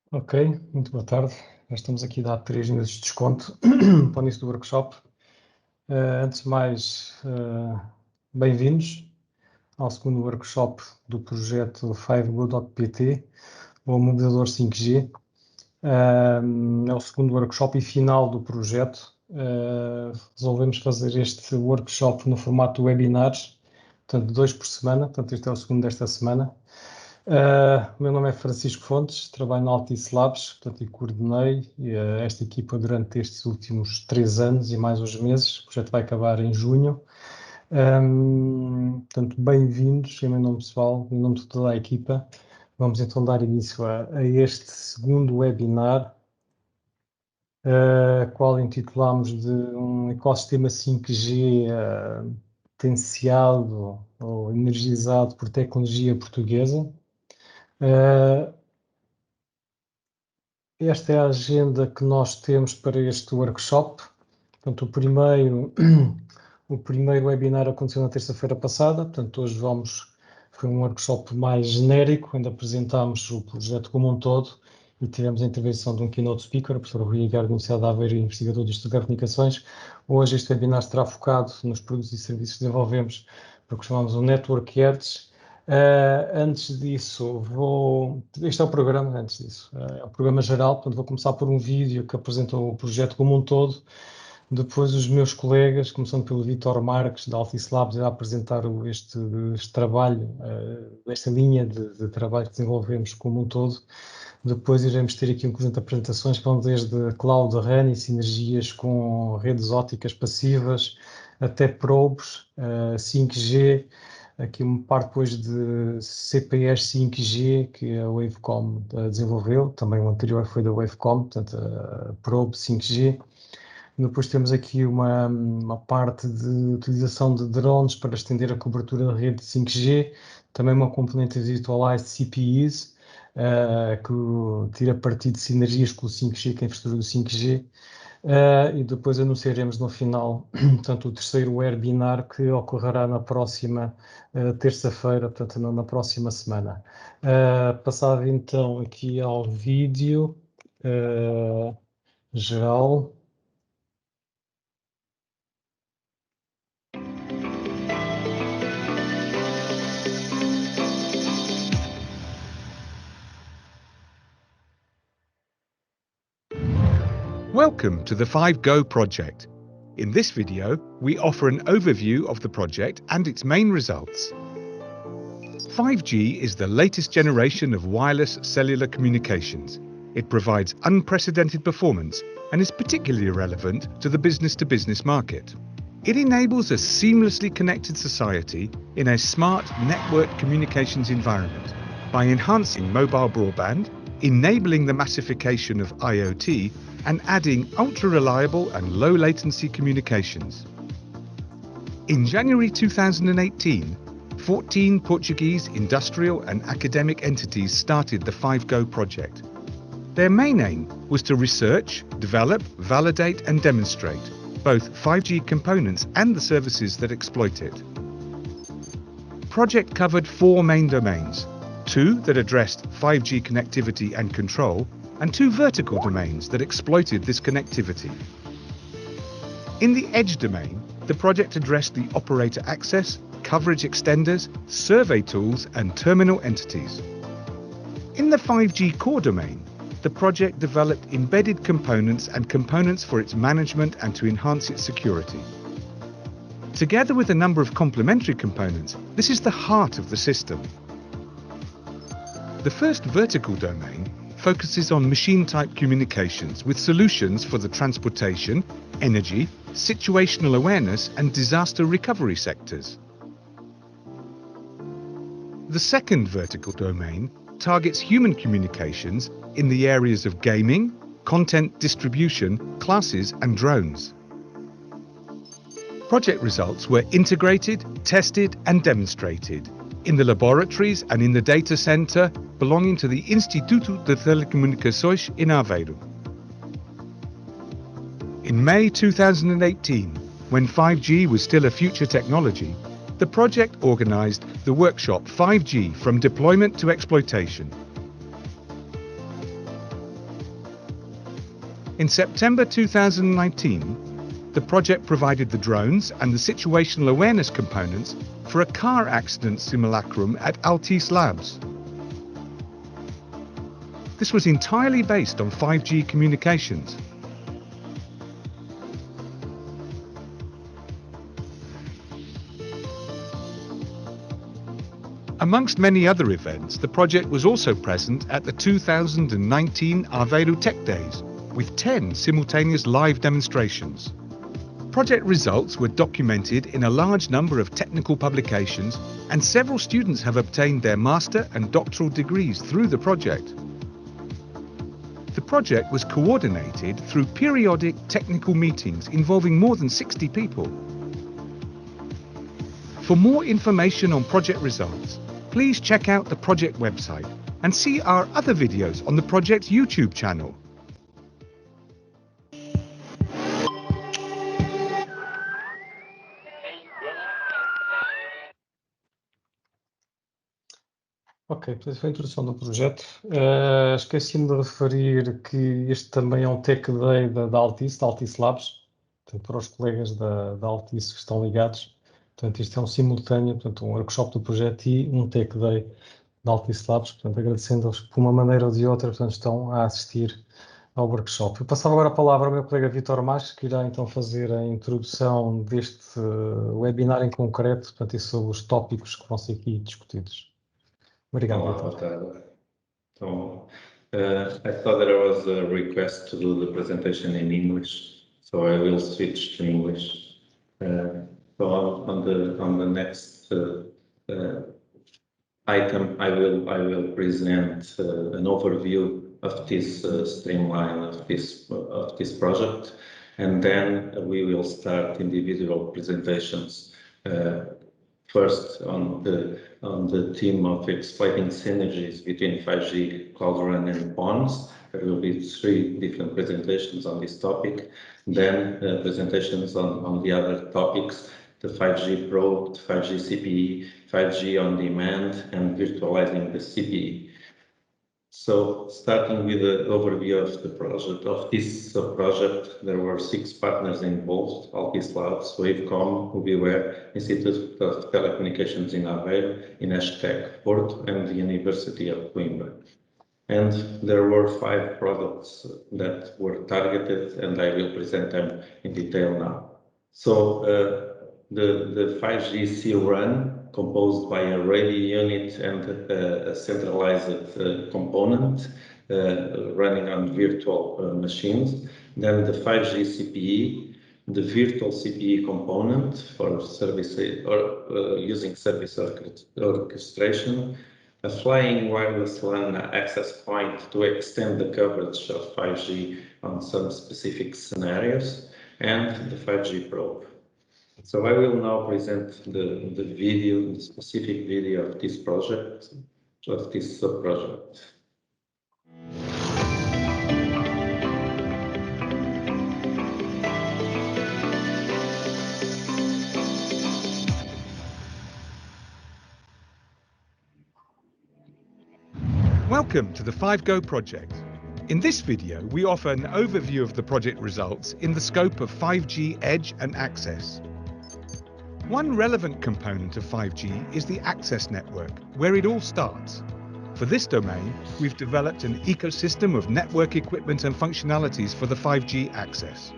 Ok, muito boa tarde. Já estamos aqui a dar 3 meses de desconto para o início do workshop. Antes de mais, bem-vindos ao segundo workshop do projeto 5Go.pt, o mobilizador 5G. É o segundo workshop e final do projeto. Resolvemos fazer este workshop no formato webinars, portanto, 2 por semana. Portanto, este é o segundo desta semana. O meu nome é Francisco Fontes, trabalho na Altice Labs, portanto, e coordenei esta equipa durante estes últimos 3 anos e mais uns meses. O projeto vai acabar em junho. Portanto, bem-vindos em meu nome pessoal, em nome de toda a equipa. Vamos então dar início a este segundo webinar, qual intitulamos de um ecossistema 5G potenciado ou energizado por tecnologia portuguesa. Esta é a agenda que nós temos para este workshop. Portanto, o primeiro webinar aconteceu na terça-feira passada, portanto, hoje foi um workshop mais genérico, onde apresentámos o projeto como um todo e tivemos a intervenção de um keynote speaker, o professor Rui Aguiar, da Universidade de Aveiro e investigador do Instituto de Comunicações. Hoje este webinar estará focado nos produtos e serviços que desenvolvemos, para o que chamamos o Network Edge. Antes disso, este é o programa, antes disso, é o programa geral, portanto vou começar por um vídeo que apresenta o projeto como um todo, depois os meus colegas, começando pelo Vítor Marques, da Altice Labs, a apresentar este trabalho, esta linha de trabalho que desenvolvemos como um todo. Depois iremos ter aqui um conjunto de apresentações que vão desde Cloud RAN e sinergias com redes ópticas passivas, até probes, 5G, aqui uma parte depois de CPS 5G que a Wavecom desenvolveu, também o anterior foi da Wavecom, portanto a probe 5G. Depois temos aqui uma parte de utilização de drones para estender a cobertura da rede 5G, também uma componente Virtualized CPEs, que tira partido de sinergias com o 5G, com a infraestrutura do 5G. E depois anunciaremos no final, portanto, o terceiro webinar que ocorrerá na próxima terça-feira, portanto, na próxima semana. Passado então aqui ao vídeo geral. Welcome to the 5Go project. In this video, we offer an overview of the project and its main results. 5G is the latest generation of wireless cellular communications. It provides unprecedented performance and is particularly relevant to the business-to-business market. It enables a seamlessly connected society in a smart network communications environment by enhancing mobile broadband, enabling the massification of IoT, and adding ultra-reliable and low-latency communications. In January 2018, 14 Portuguese industrial and academic entities started the 5Go project. Their main aim was to research, develop, validate and demonstrate both 5G components and the services that exploit it. The project covered 4 main domains, 2 that addressed 5G connectivity and control, and 2 vertical domains that exploited this connectivity. In the edge domain, the project addressed the operator access, coverage extenders, survey tools, and terminal entities. In the 5G core domain, the project developed embedded components and components for its management and to enhance its security. Together with a number of complementary components, this is the heart of the system. The first vertical domain focuses on machine-type communications with solutions for the transportation, energy, situational awareness, and disaster recovery sectors. The second vertical domain targets human communications in the areas of gaming, content distribution, classes, and drones. Project results were integrated, tested, and demonstrated in the laboratories and in the data center belonging to the Instituto de Telecomunicações in Aveiro. In May 2018, when 5G was still a future technology, the project organized the workshop 5G from Deployment to Exploitation. In September 2019, the project provided the drones and the situational awareness components for a car accident simulacrum at Altice Labs. This was entirely based on 5G communications. Amongst many other events, the project was also present at the 2019 Aveiro Tech Days, with 10 simultaneous live demonstrations. Project results were documented in a large number of technical publications, and several students have obtained their master and doctoral degrees through the project. The project was coordinated through periodic technical meetings involving more than 60 people. For more information on project results, please check out the project website and see our other videos on the project's YouTube channel. Ok, portanto, foi a introdução do projeto. Esqueci-me de referir que este também é um Tech Day da Altice, da Altice Labs, portanto, para os colegas da Altice que estão ligados. Portanto, isto é um simultâneo, portanto, um workshop do projeto e um Tech Day da Altice Labs. Portanto, agradecendo-aos por uma maneira ou de outra, portanto, estão a assistir ao workshop. Eu passava agora a palavra ao meu colega Vítor Mas, que irá então fazer a introdução deste webinar em concreto, portanto, e sobre os tópicos que vão ser aqui discutidos. Obrigado, Olá, Vítor. boa tarde. Então, I thought there was a request to do the presentation in English, so I will switch to English. So on the next item, I will present an overview of this streamline of this project, and then we will start individual presentations. First on the theme of exploiting synergies between 5G, Cloud Run and PONs. There will be 3 different presentations on this topic. Then presentations on the other topics, the 5G Pro, the 5G CPE, 5G on demand, and virtualizing the CPE. So starting with the overview of the project, of this project, there were 6 partners involved: Altice Labs, Wavecom, Ubiware, Institute of Telecommunications in Aveiro, Inestec, Porto, and the University of Coimbra. And there were 5 products that were targeted, and I will present them in detail now. So the 5G C-RAN, composed by a radio unit and a centralized component running on virtual machines. Then the 5G CPE, the virtual CPE component for service or using service orchestration, a flying wireless LAN access point to extend the coverage of 5G on some specific scenarios, and the 5G probe. So I will now present the video, the specific video of this project, of this sub-project. Welcome to the 5Go project. In this video, we offer an overview of the project results in the scope of 5G Edge and Access. One relevant component of 5G is the access network, where it all starts. For this domain, we've developed an ecosystem of network equipment and functionalities for the 5G access.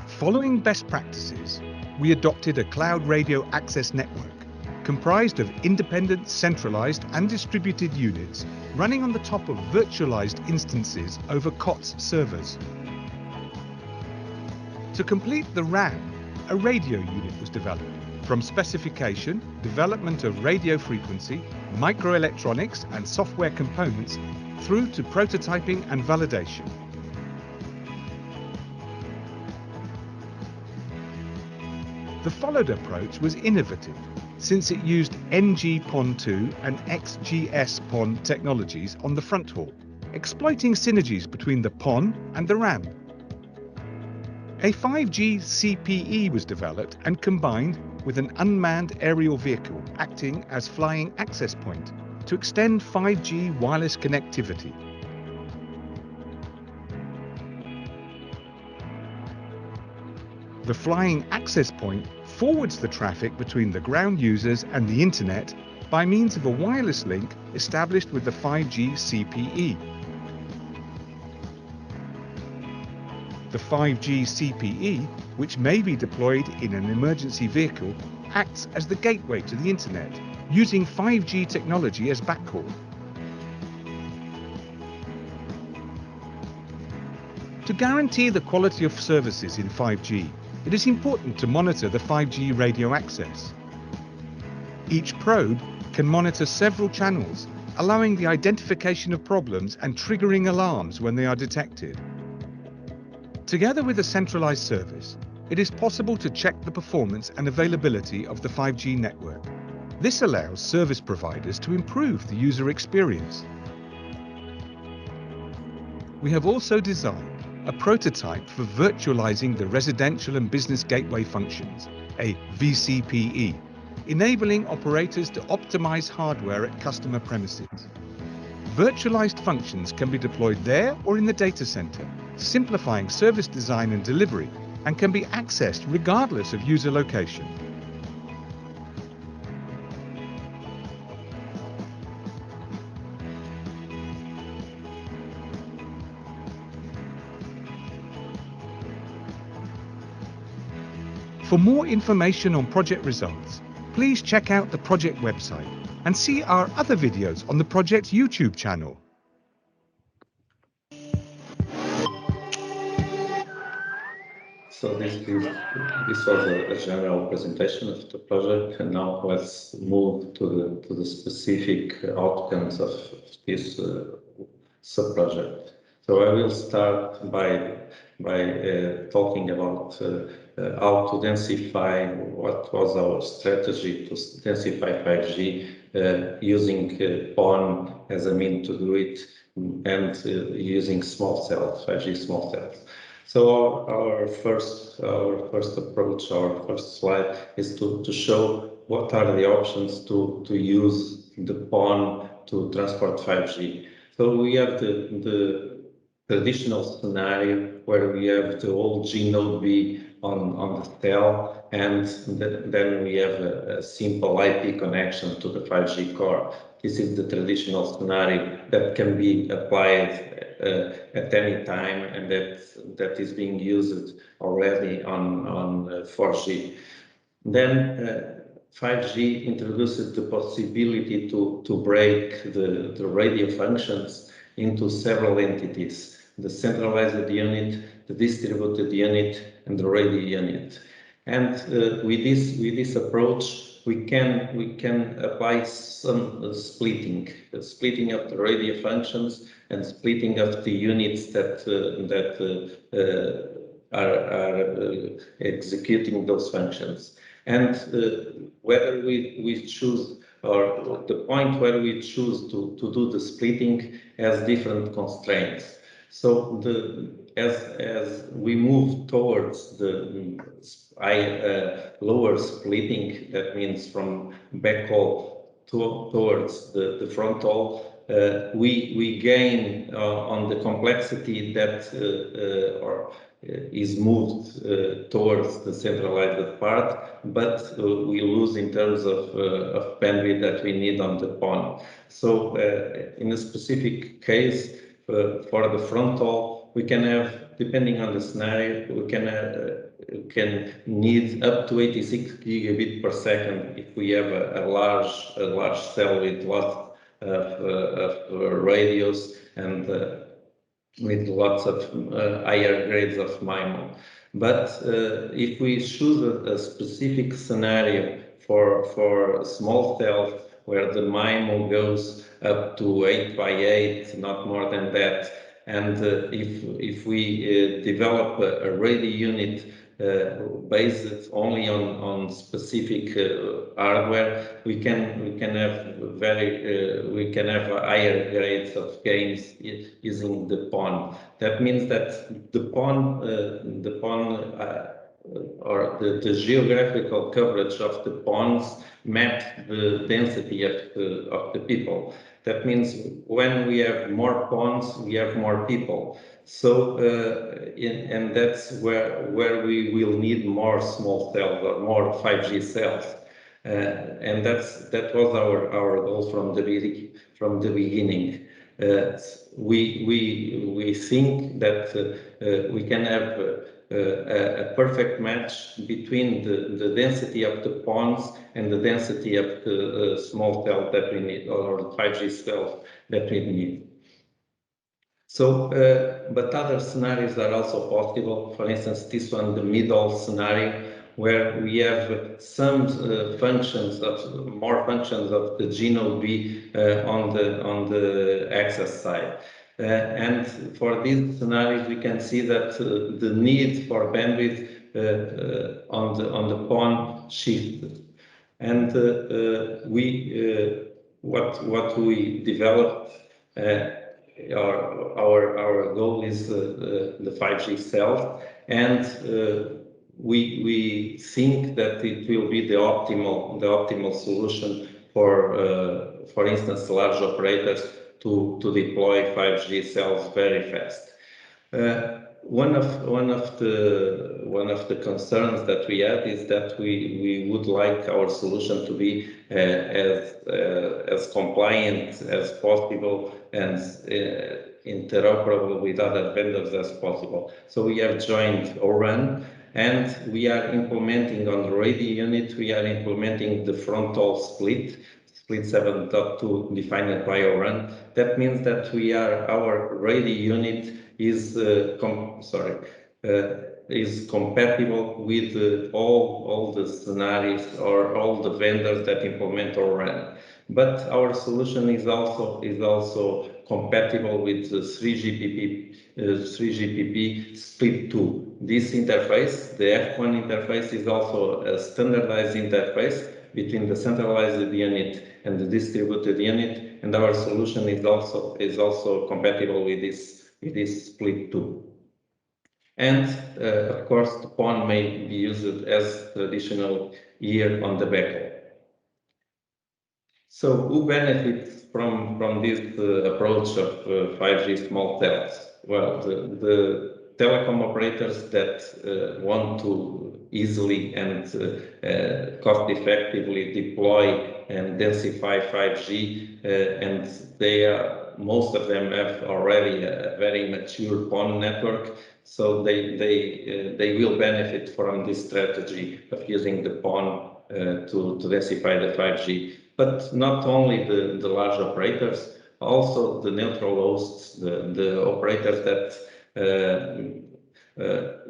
Following best practices, we adopted a cloud radio access network comprised of independent, centralized and distributed units running on the top of virtualized instances over COTS servers. To complete the RAN, a radio unit was developed. From specification, development of radio frequency, microelectronics and software components, through to prototyping and validation. The followed approach was innovative, since it used NG-PON2 and XGS-PON technologies on the front haul, exploiting synergies between the PON and the RAN. A 5G CPE was developed and combined with an unmanned aerial vehicle acting as flying access point to extend 5G wireless connectivity. The flying access point forwards the traffic between the ground users and the internet by means of a wireless link established with the 5G CPE. The 5G CPE, which may be deployed in an emergency vehicle, acts as the gateway to the internet, using 5G technology as backhaul. To guarantee the quality of services in 5G, it is important to monitor the 5G radio access. Each probe can monitor several channels, allowing the identification of problems and triggering alarms when they are detected. Together with a centralized service, it is possible to check the performance and availability of the 5G network. This allows service providers to improve the user experience. We have also designed a prototype for virtualizing the residential and business gateway functions, a VCPE, enabling operators to optimize hardware at customer premises. Virtualized functions can be deployed there or in the data center, simplifying service design and delivery, and can be accessed regardless of user location. For more information on project results, please check out the project website and see our other videos on the project's YouTube channel. So this was a general presentation of the project, and now let's move to the specific outcomes of this sub-project. So I will start by talking about how to densify, what was our strategy to densify 5G using PON as a means to do it, and using small cells, 5G small cells. So our first approach, our first slide is to show what are the options to use the PON to transport 5G. So we have the traditional scenario where we have the old G node B on the cell, and then we have a simple IP connection to the 5G core. This is the traditional scenario that can be applied at any time, and that is being used already on 4G. Then 5G introduces the possibility to break the radio functions into several entities: the centralized unit, the distributed unit, and the radio unit. And with this approach, we can apply some splitting of the radio functions and splitting of the units that are executing those functions. And whether we choose, or the point where we choose to do the splitting has different constraints. So as we move towards the lower splitting, that means from backhaul towards the fronthaul, we gain on the complexity that is moved towards the centralized part, but we lose in terms of bandwidth that we need on the PON. So in a specific case, for the fronthaul, we can have, depending on the scenario, we can need up to 86 gigabit per second if we have a large cell with lots of radios and with lots of higher grades of MIMO. But if we choose a specific scenario for small cells where the MIMO goes up to 8x8, not more than that, and if we develop a radio unit based only on specific hardware, we can have higher grades of gains using the PON. That means that the PON or the geographical coverage of the PONs map the density of the people. That means when we have more PONs, we have more people. So, and that's where we will need more small cells or more 5G cells. And that was our goal from the beginning. We think that we can have a perfect match between the density of the PONs and the density of the small cell that we need, or 5G cells that we need. So, but other scenarios are also possible. For instance, this one, the middle scenario, where we have some more functions of the GNOD on the access side. And for these scenarios, we can see that the need for bandwidth on the PON shifted. And what we developed, our goal is the 5G cell, and we think that it will be the optimal solution for instance, large operators to deploy 5G cells very fast. One of the concerns that we had is that we would like our solution to be as compliant as possible and interoperable with other vendors as possible. So we have joined O-RAN, and we are implementing on the radio unit, we are implementing the frontal split 7.2 defined by O-RAN. That means that our radio unit is compatible with all the scenarios or all the vendors that implement O-RAN. But our solution is also compatible with the 3GPP split 2. This interface, the F1 interface, is also a standardized interface between the centralized unit and the distributed unit, and our solution is also compatible with this split 2. And of course, the PON may be used as traditional here on the backhaul. So who benefits from this approach of 5G small cells? Well, the telecom operators that want to easily and cost-effectively deploy and densify 5G, and most of them have already a very mature PON network, so they will benefit from this strategy of using the PON to densify the 5G. But not only the large operators, also the neutral hosts, the operators that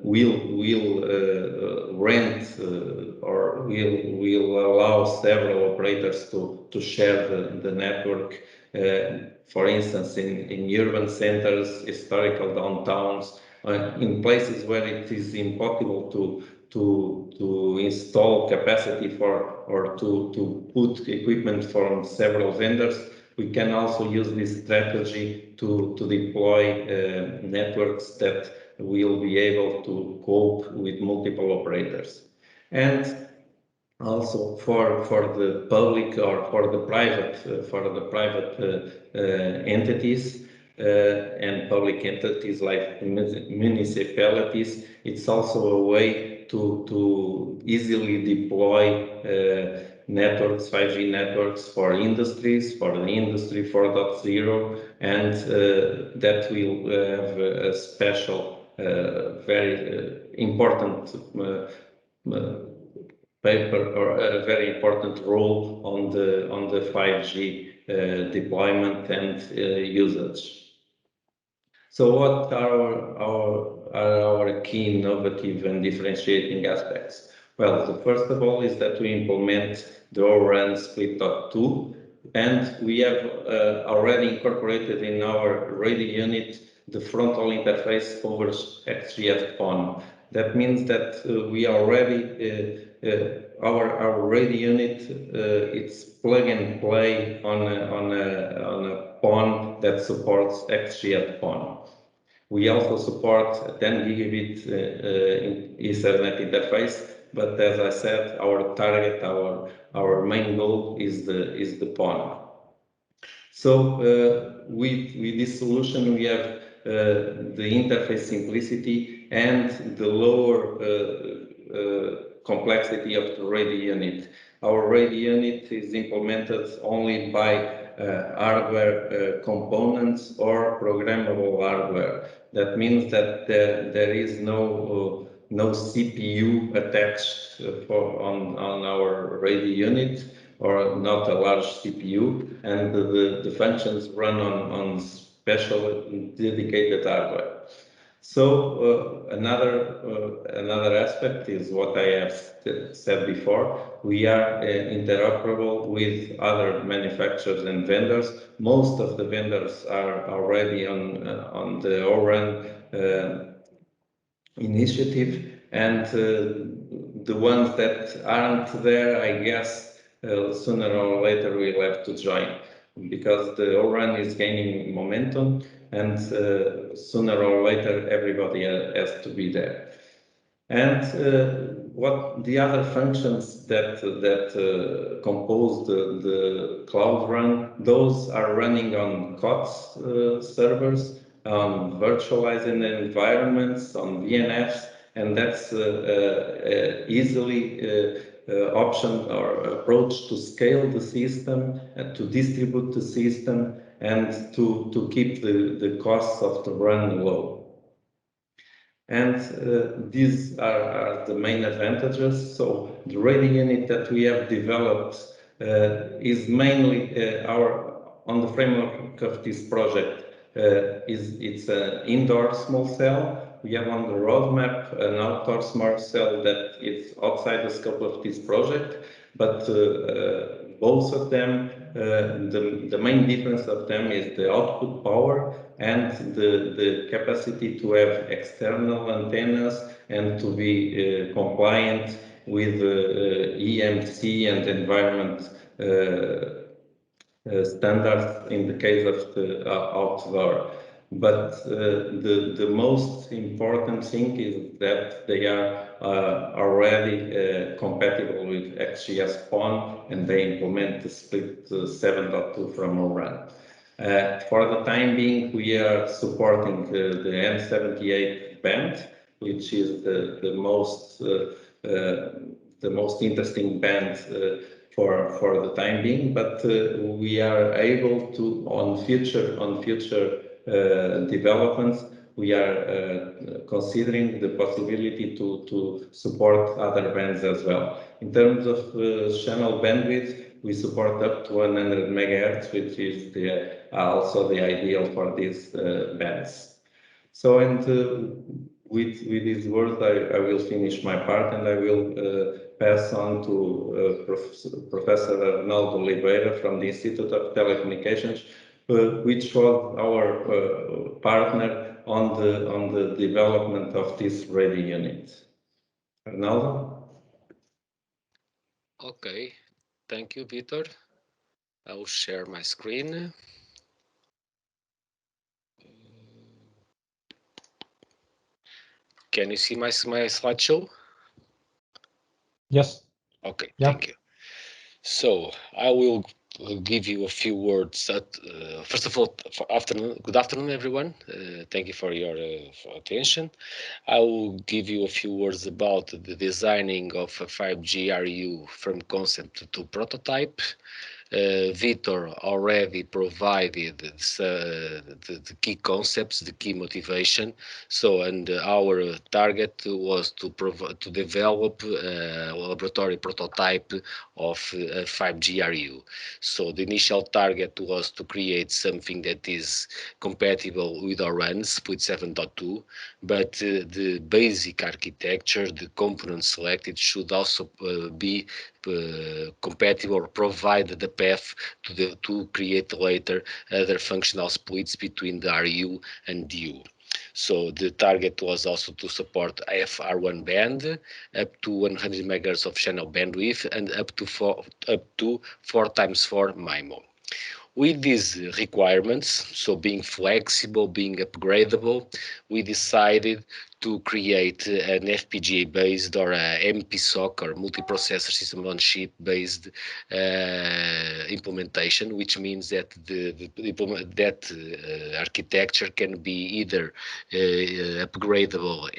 will rent or will allow several operators to share the network. For instance, in urban centers, historical downtowns, in places where it is impossible to install capacity or to put equipment from several vendors, we can also use this strategy to deploy networks that will be able to cope with multiple operators. And also for the public or for the private entities and public entities like municipalities, it's also a way to easily deploy networks, 5G networks for industries, for the Industry 4.0, and that will have a special, very important paper or a very important role on the 5G deployment and usage. So what are our key innovative and differentiating aspects? Well, the first of all is that we implement the O-RAN split.2, and we have already incorporated in our radio unit the frontal interface over XGS-PON. That means that we already our radio unit it's plug and play on a PON that supports XGS-PON. We also support a 10 gigabit Ethernet interface, but as I said, our target, our main goal is the PON. So with this solution, we have the interface simplicity and the lower complexity of the radio unit. Our radio unit is implemented only by hardware components or programmable hardware. That means that there is no CPU attached on our radio unit, or not a large CPU, and the functions run on special dedicated hardware. So another aspect is what I have said before. We are interoperable with other manufacturers and vendors. Most of the vendors are already on the O-RAN initiative, and the ones that aren't there, I guess, sooner or later we'll have to join, because the O-RAN is gaining momentum, and sooner or later everybody has to be there. And what the other functions that compose the Cloud RAN, those are running on COTS servers, on virtualizing environments, on VNFs, and that's easily option or approach to scale the system, to distribute the system, and to keep the costs of the RAN low. And these are the main advantages. So the radio unit that we have developed is mainly on the framework of this project. It's an indoor small cell. We have on the roadmap an outdoor smart cell that is outside the scope of this project, but both of them, the main difference of them is the output power and the capacity to have external antennas and to be compliant with EMC and environment standards in the case of the outdoor. But the most important thing is that they are already compatible with XGS-PON, and they implement the split 7.2 from O-RAN. For the time being, we are supporting the N78 band, which is the most interesting band for the time being. But we are able to on future developments, we are considering the possibility to support other bands as well. In terms of channel bandwidth, we support up to 100 megahertz, which is also the ideal for these bands. So, and with these words, I will finish my part, and I will pass on to Professor Arnaldo Oliveira from the Institute of Telecommunications, which was our partner on the development of this radio unit. Arnaldo? Okay, thank you, Vitor. I will share my screen. Can you see my slideshow? Yes. Okay, yeah. Thank you. So I will give you a few words. First of all, good afternoon, everyone. Thank you for your attention. I will give you a few words about the designing of a 5G RU from concept to prototype. Vitor already provided the key concepts, the key motivation. So, and our target was to develop a laboratory prototype of 5G RU. So the initial target was to create something that is compatible with our RAN split 7.2, but the basic architecture, the components selected should also be compatible or provide the path to create later other functional splits between the RU and DU. So the target was also to support FR1 band, up to 100 megahertz of channel bandwidth, and up to 4x4 MIMO. With these requirements, so being flexible, being upgradable, we decided to create an FPGA-based or a MPSoC or multiprocessor system on chip based implementation, which means that that architecture can be either upgradable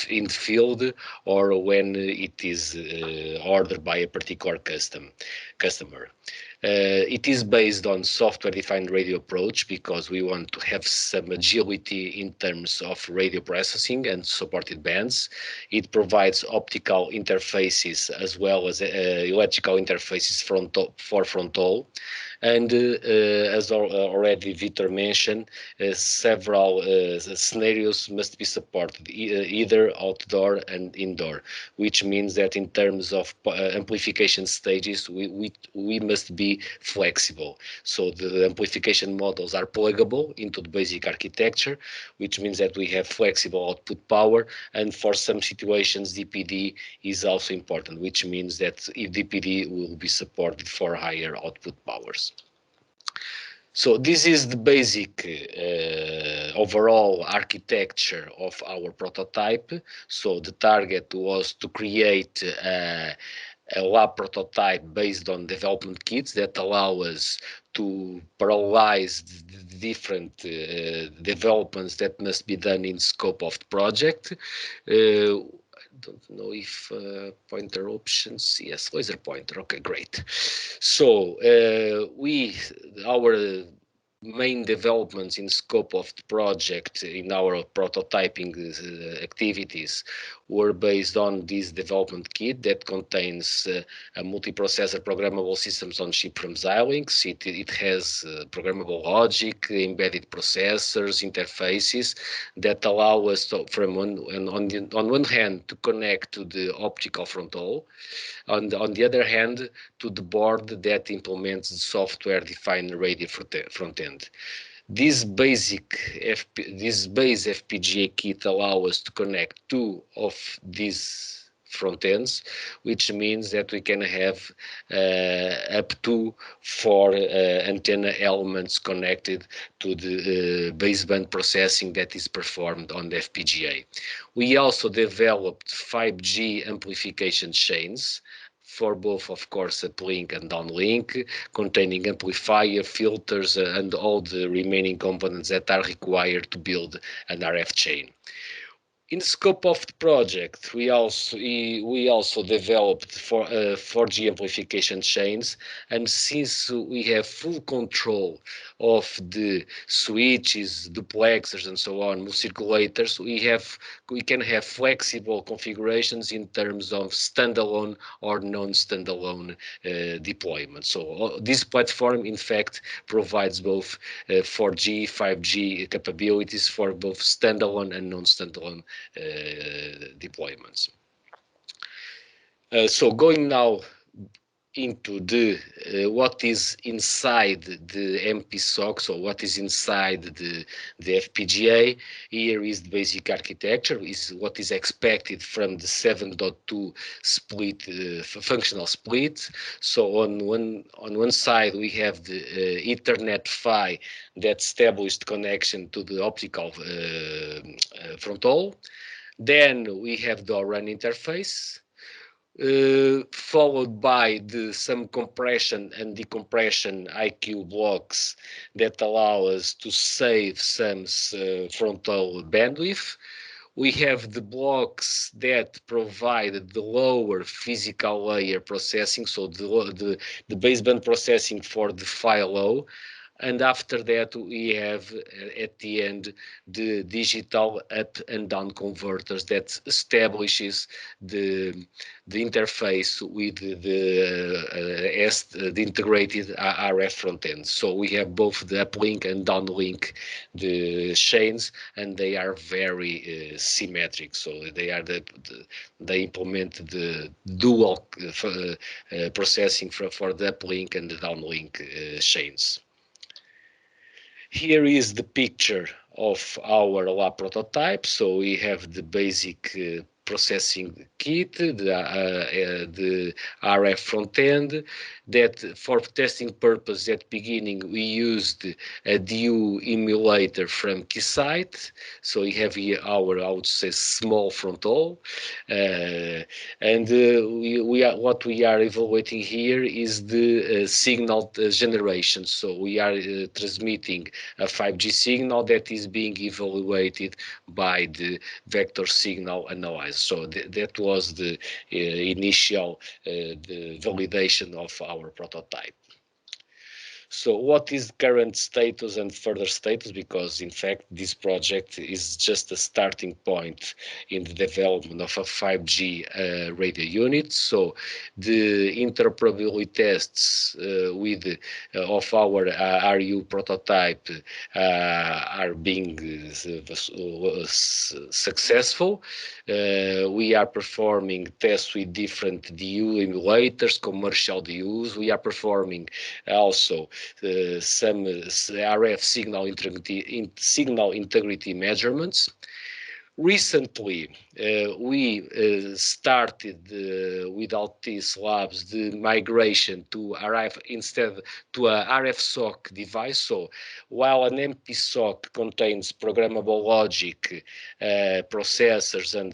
in the field or when it is ordered by a particular customer. It is based on software-defined radio approach because we want to have some agility in terms of radio processing and supported bands. It provides optical interfaces as well as electrical interfaces for fronthaul. And as already Victor mentioned, several scenarios must be supported, either outdoor and indoor, which means that in terms of amplification stages, we must be flexible. So the amplification models are pluggable into the basic architecture, which means that we have flexible output power, and for some situations DPD is also important, which means that if DPD will be supported for higher output powers. So this is the basic overall architecture of our prototype. So the target was to create a lab prototype based on development kits that allow us to parallelize the different developments that must be done in scope of the project. Don't know if pointer options, yes, laser pointer, okay, great. So our main developments in scope of the project in our prototyping activities were based on this development kit that contains a multiprocessor programmable systems on chip from Xilinx. It has programmable logic, embedded processors, interfaces that allow us to, on one hand, to connect to the optical fronthaul, on the other hand, to the board that implements the software-defined radio front end. This base FPGA kit allows us to connect two of these front ends, which means that we can have up to 4 antenna elements connected to the baseband processing that is performed on the FPGA. We also developed 5G amplification chains for both, of course, uplink and downlink, containing amplifier, filters, and all the remaining components that are required to build an RF chain. In the scope of the project, we also developed 4G amplification chains, and since we have full control of the switches, duplexers, and so on, circulators, we can have flexible configurations in terms of standalone or non-standalone deployment. So this platform, in fact, provides both 4G, 5G capabilities for both standalone and non-standalone deployments. So going now into the what is inside the MPSoC, so what is inside the FPGA. Here is the basic architecture, is what is expected from the 7.2 split, functional split. So on one side we have the Ethernet PHY that established connection to the optical fronthaul. Then we have the run interface, followed by some compression and decompression IQ blocks that allow us to save some fronthaul bandwidth. We have the blocks that provide the lower physical layer processing, so the baseband processing for the PHY low. And after that, we have at the end the digital up and down converters that establishes the interface with the integrated RF front end. So we have both the uplink and downlink the chains, and they are very symmetric. So they implement the dual processing for the uplink and the downlink chains. Here is the picture of our lab prototype. So we have the basic processing kit, the RF front end, that for testing purpose at beginning we used a DU emulator from Keysight. So we have here our, I would say, small frontal, and what we are evaluating here is the signal generation. So we are transmitting a 5G signal that is being evaluated by the vector signal analyzer. So that was the initial the validation of our prototype. So what is current status and further status? Because in fact, this project is just a starting point in the development of a 5G radio unit. So the interoperability tests of our RU prototype are being successful. We are performing tests with different DU emulators, commercial DUs. We are performing also some RF signal integrity measurements. Recently, we started with Altice Labs the migration to RF instead to a RF SOC device. So while an MP SOC contains programmable logic, processors, and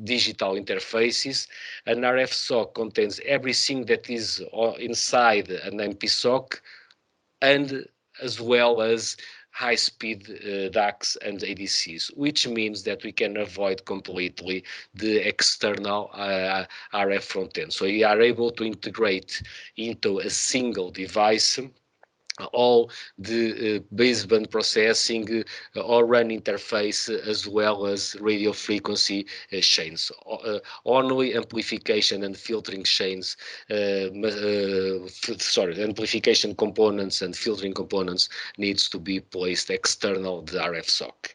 digital interfaces, an RF SOC contains everything that is inside an MP SOC, and as well as high-speed DACs and ADCs, which means that we can avoid completely the external RF front end. So we are able to integrate into a single device all the baseband processing or RAN interface, as well as radio frequency chains. Only amplification and filtering chains, amplification components and filtering components needs to be placed external the RF SOC.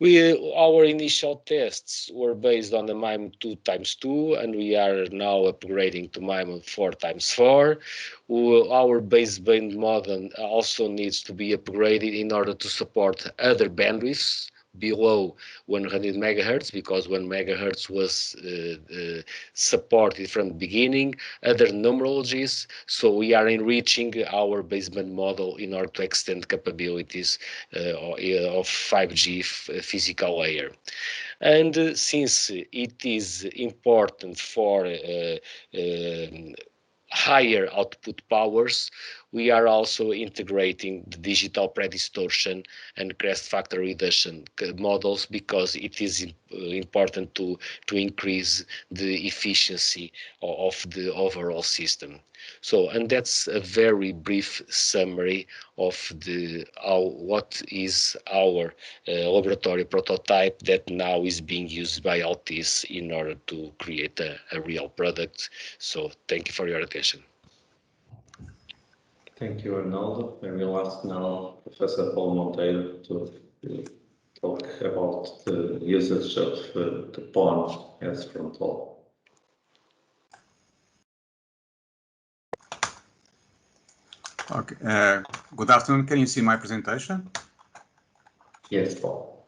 Our initial tests were based on the MIMO 2x2, and we are now upgrading to MIMO 4x4. Our baseband modem also needs to be upgraded in order to support other bandwidths below 100 megahertz, because 1 megahertz was supported from the beginning, other numerologies. So we are enriching our baseband model in order to extend capabilities of 5G physical layer. And since it is important for higher output powers, we are also integrating the digital predistortion and crest factor reduction models, because it is important to increase the efficiency of the overall system. So, and that's a very brief summary of what is our laboratory prototype that now is being used by Altice in order to create a real product. So thank you for your attention. Thank you, Arnaldo. I will ask now Professor Paulo Monteiro to talk about the usage of the PON as fronthaul. Okay. Good afternoon. Can you see my presentation? Yes, Paul.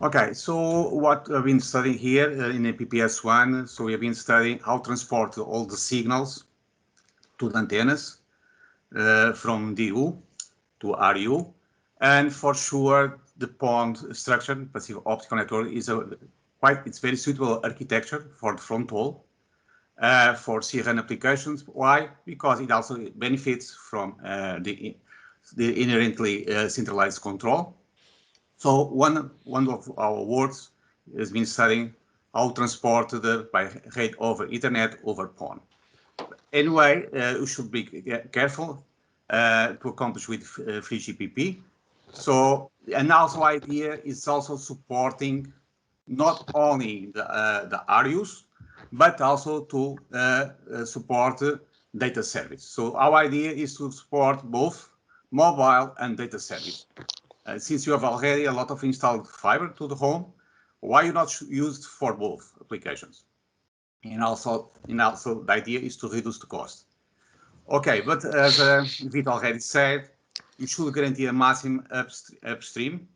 Okay, so what we've been studying here in APPS-1, so we have been studying how to transport all the signals to the antennas from DU to RU, and for sure the PON structure, passive optical network, is it's very suitable architecture for the fronthaul for CRAN applications. Why? Because it also benefits from the inherently centralized control. So one of our works has been studying how transport by RAID over Ethernet over PON. Anyway, you should be careful to accomplish with 3GPP. So, and also idea is also supporting not only the RUs, but also to support data service. So our idea is to support both mobile and data service. Since you have already a lot of installed fiber to the home, why you not used for both applications? And also the idea is to reduce the cost. Okay, but as Vito already said, you should guarantee a maximum upstream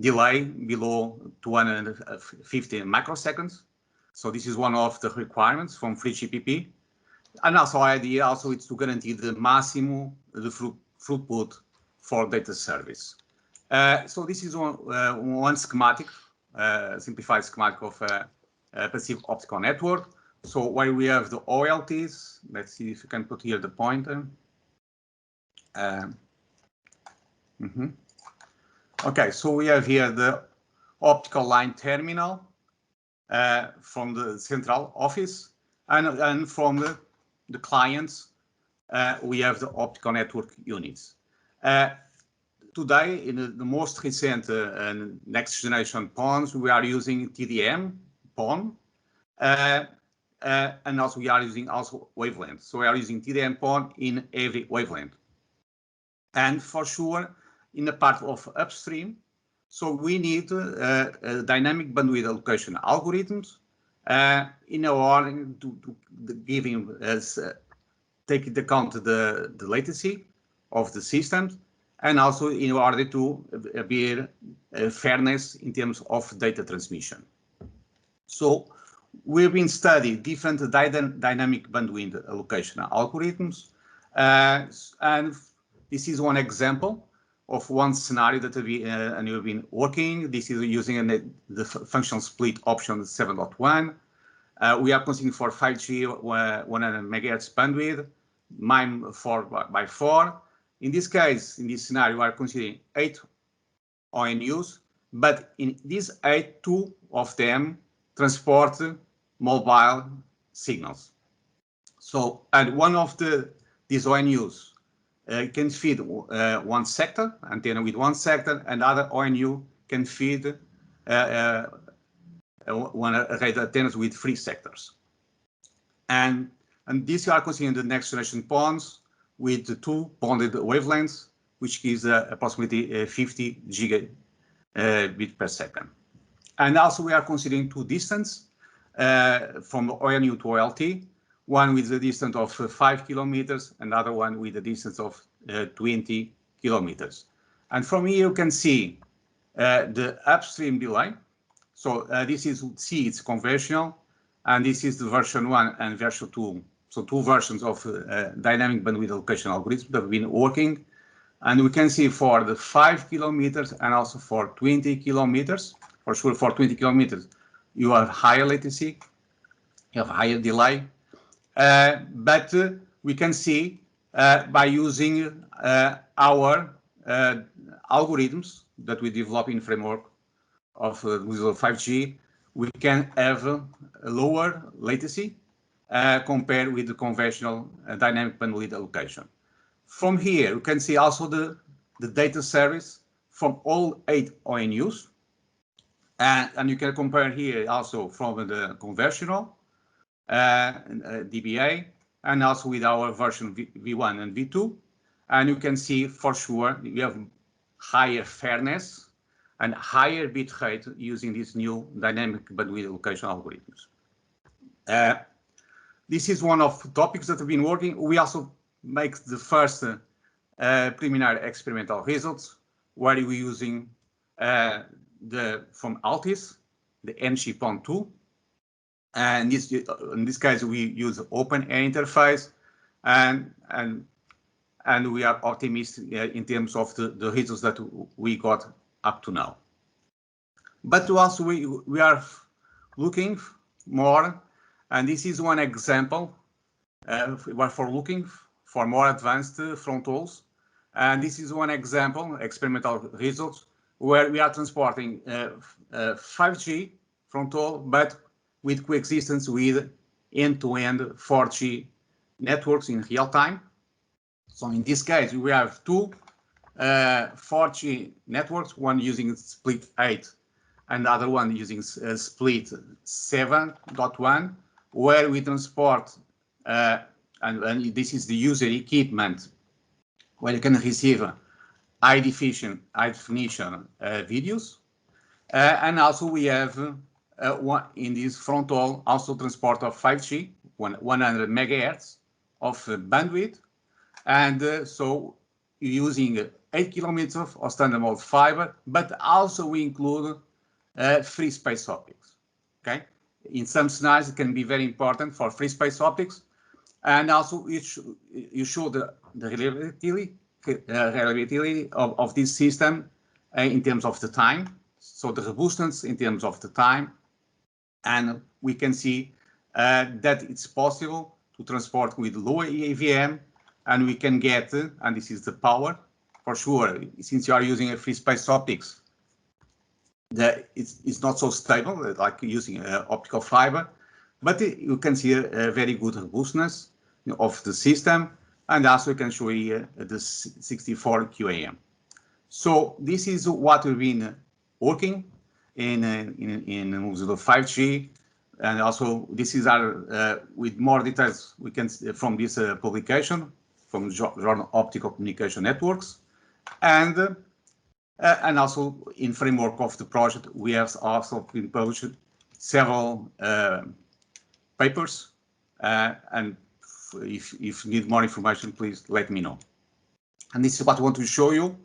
delay below 250 microseconds. So this is one of the requirements from 3GPP. And also idea also is to guarantee the maximum throughput for data service. So this is one schematic, simplified schematic of a passive optical network. So where we have the OLTs, let's see if you can put here the pointer. Okay, so we have here the optical line terminal from the central office, and from the clients, we have the optical network units. Today, in the most recent and next generation PONs, we are using TDM PON, and also we are using also wavelength. So we are using TDM PON in every wavelength. And for sure, in the part of upstream, so we need dynamic bandwidth allocation algorithms in order to giving us take into account the latency of the systems, and also in order to be fairness in terms of data transmission. So we've been studying different dynamic bandwidth allocation algorithms, and this is one example of one scenario that we've been working. This is using the function split option 7.1. We are considering for 5G 100 megahertz bandwidth, MIME 4x4. In this case, in this scenario, we are considering 8 ONUs, but in these 8, 2 of them transport mobile signals. So, and one of these ONUs can feed one sector, antenna with one sector, and other ONU can feed one array of antennas with 3 sectors. And these are considering the next generation PONs with the 2 bonded wavelengths, which gives approximately 50 gigabit per second. And also we are considering 2 distance from ONU to OLT, one with a distance of 5 kilometers, another one with a distance of 20 kilometers. And from here you can see the upstream delay. So this is C, it's conventional, and this is the version 1 and version 2. So 2 versions of dynamic bandwidth allocation algorithms that have been working. And we can see for the 5 kilometers and also for 20 kilometers, for sure for 20 kilometers, you have higher latency, you have higher delay. But we can see by using our algorithms that we develop in framework of 5G, we can have a lower latency compared with the conventional dynamic bandwidth allocation. From here, you can see also the data service from all 8 ONUs. And you can compare here also from the conventional DBA, and also with our version V1 and V2. And you can see for sure we have higher fairness and higher bit rate using these new dynamic bandwidth allocation algorithms. This is one of the topics that have been working. We also make the first preliminary experimental results where we're using from Altis, the NG-PON2. And in this case, we use open air interface, and we are optimistic in terms of the results that we got up to now. But also we are looking more, and this is one example for looking for more advanced frontals. And this is one example, experimental results, where we are transporting 5G frontal, but with coexistence with end-to-end 4G networks in real time. So in this case, we have 2 4G networks, one using split 8 and the other one using split 7.1, where we transport, and this is the user equipment, where you can receive high definition videos. And also we have in this frontal also transport of 5G, 100 megahertz of bandwidth. And so using 8 kilometers of standard mode fiber, but also we include free space optics. Okay, in some scenarios it can be very important for free space optics, and also you show the reliability of this system in terms of the time, so the robustness in terms of the time, and we can see that it's possible to transport with low AVM, and we can get, and this is the power, for sure, since you are using a free space optics, it's not so stable like using optical fiber, but you can see a very good robustness of the system, and also you can show here the 64 QAM. So this is what we've been working in Mozilla 5G, and also this is our with more details we can from this publication from Journal Optical Communication Networks, and also in framework of the project we have also been published several papers, and if you need more information, please let me know. And this is what I want to show you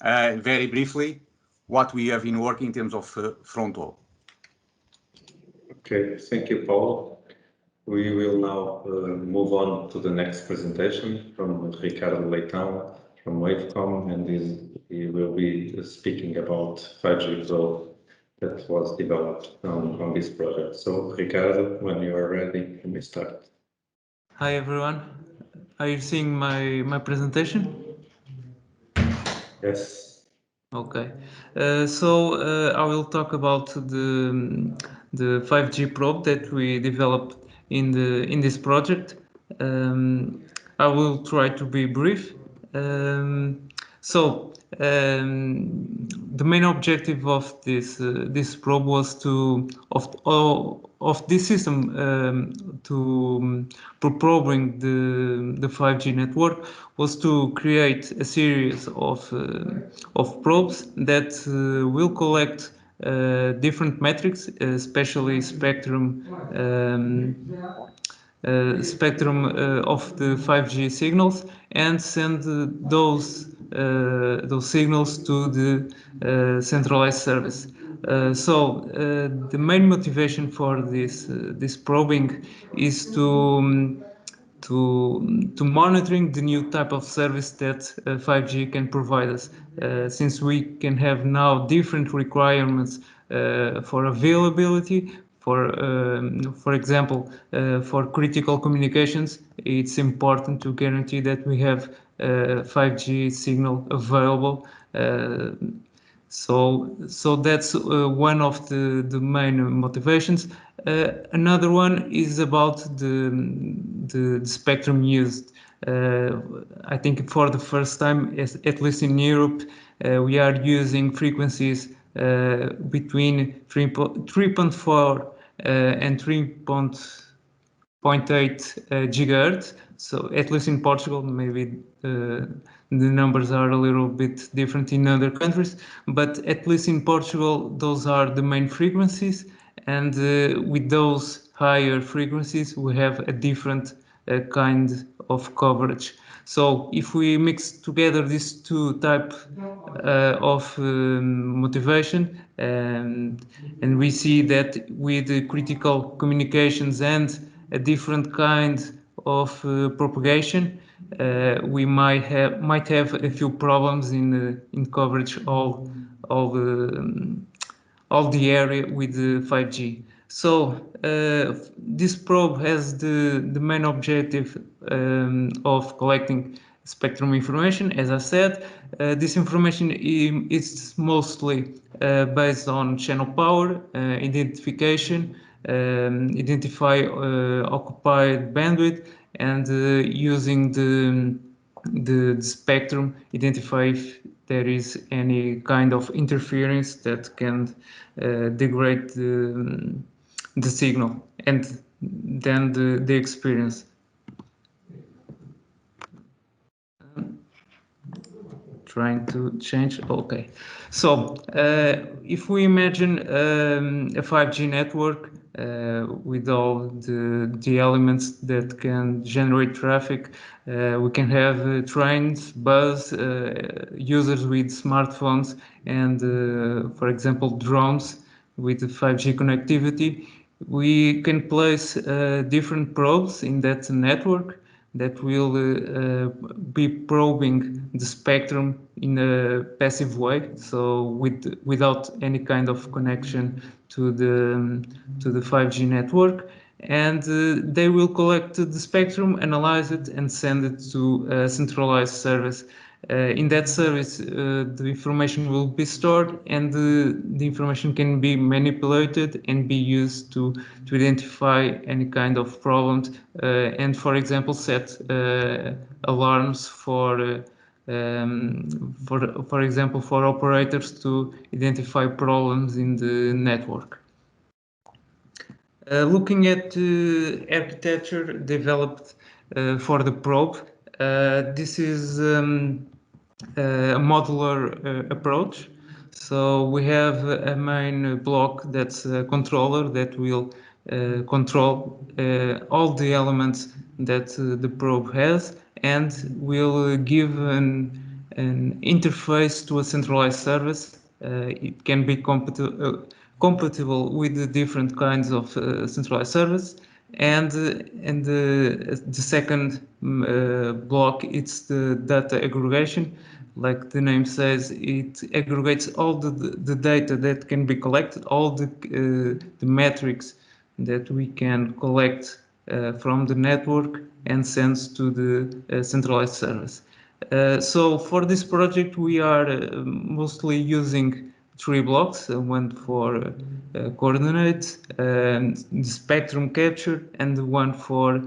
very briefly what we have been working in terms of fronthaul. Okay, thank you, Paulo. We will now move on to the next presentation from Ricardo Leitão from Wavecom, and he will be speaking about 5G probe that was developed on this project. So, Ricardo, when you are ready, you may start. Hi everyone. Are you seeing my presentation? Yes. Okay. I will talk about the 5G probe that we developed in this project. I will try to be brief. The main objective of this probe was of this system for probing the 5G network was to create a series of probes that will collect different metrics, especially spectrum of the 5G signals, and send those signals to the centralized service. The main motivation for this probing is to monitoring the new type of service that 5G can provide us, since we can have now different requirements for availability. For example, for critical communications, it's important to guarantee that we have 5G signal available. So that's one of the main motivations. Another one is about the spectrum used. I think for the first time, at least in Europe, we are using frequencies between 3.4 and 3.8 gigahertz. So at least in Portugal, maybe the numbers are a little bit different in other countries, but at least in Portugal, those are the main frequencies. And with those higher frequencies, we have a different kind of coverage. So if we mix together these two types of motivation, and we see that with the critical communications and a different kind of propagation, we might have a few problems in coverage all the area with the 5G. So this probe has the main objective of collecting spectrum information. As I said, this information is mostly based on channel power, identification, identify occupied bandwidth, and using the spectrum, identify if there is any kind of interference that can degrade the signal and then the experience. Trying to change. Okay, so if we imagine a 5G network with all the elements that can generate traffic. We can have trains, bus, users with smartphones, and for example drones with 5G connectivity. We can place different probes in that network that will be probing the spectrum in a passive way, so without any kind of connection to the 5G network, and they will collect the spectrum, analyze it, and send it to a centralized service. In that service, the information will be stored, and the information can be manipulated and be used to identify any kind of problems, and, for example, set alarms for example, for operators to identify problems in the network. Looking at the architecture developed for the probe, this is a modular approach. So we have a main block that's a controller that will control all the elements that the probe has, and will give an interface to a centralized service. It can be compatible with the different kinds of centralized service. And the second block, it's the data aggregation. Like the name says, it aggregates all the data that can be collected, all the metrics that we can collect from the network and sends to the centralized service. So for this project, we are mostly using 3 blocks, one for coordinates, the spectrum capture, and one for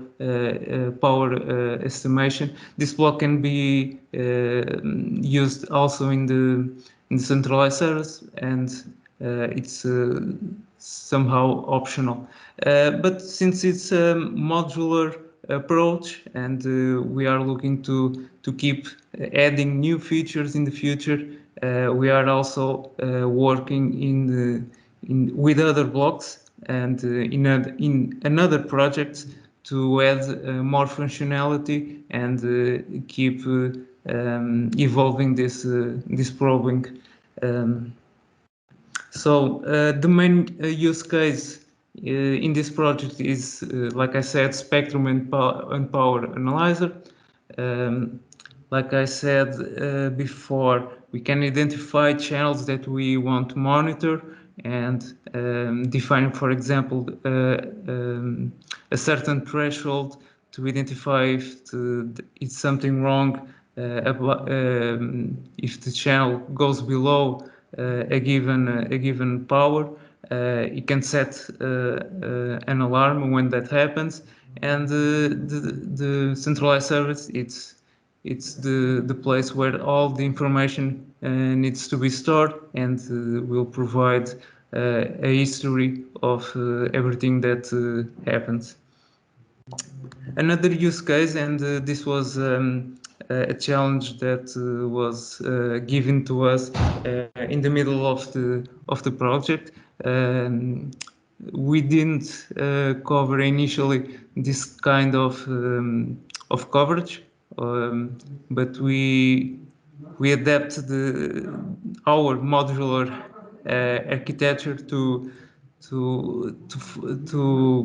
power estimation. This block can be used also in the centralized service, and it's somehow optional. But since it's a modular approach, and we are looking to keep adding new features in the future, we are also working with other blocks and in another project to add more functionality and keep evolving this probing. So the main use case in this project is, like I said, spectrum and power analyzer. Like I said before, we can identify channels that we want to monitor and define, for example, a certain threshold to identify if it's something wrong, if the channel goes below a given power. You can set an alarm when that happens, and the centralized service, it's the place where all the information needs to be stored, and will provide a history of everything that happens. Another use case, and this was a challenge that was given to us in the middle of the project. We didn't cover initially this kind of coverage, but we adapt our modular architecture to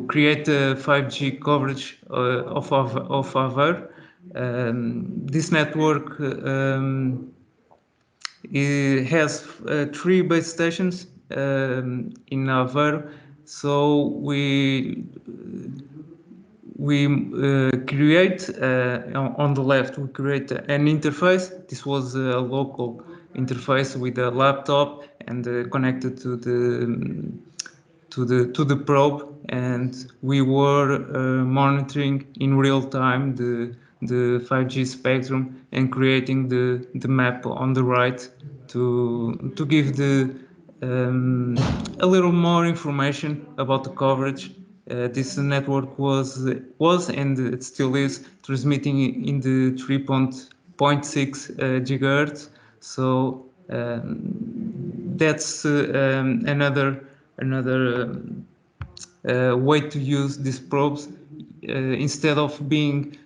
create a 5G coverage of Aveiro. This network it has 3 base stations in Aveiro, so we create on the left, we create an interface. This was a local interface with a laptop and connected to the probe, and we were monitoring in real time the 5G spectrum and creating the map on the right to give a little more information about the coverage. This network was and it still is transmitting in the 3.6 gigahertz. So that's another way to use these probes. Instead of being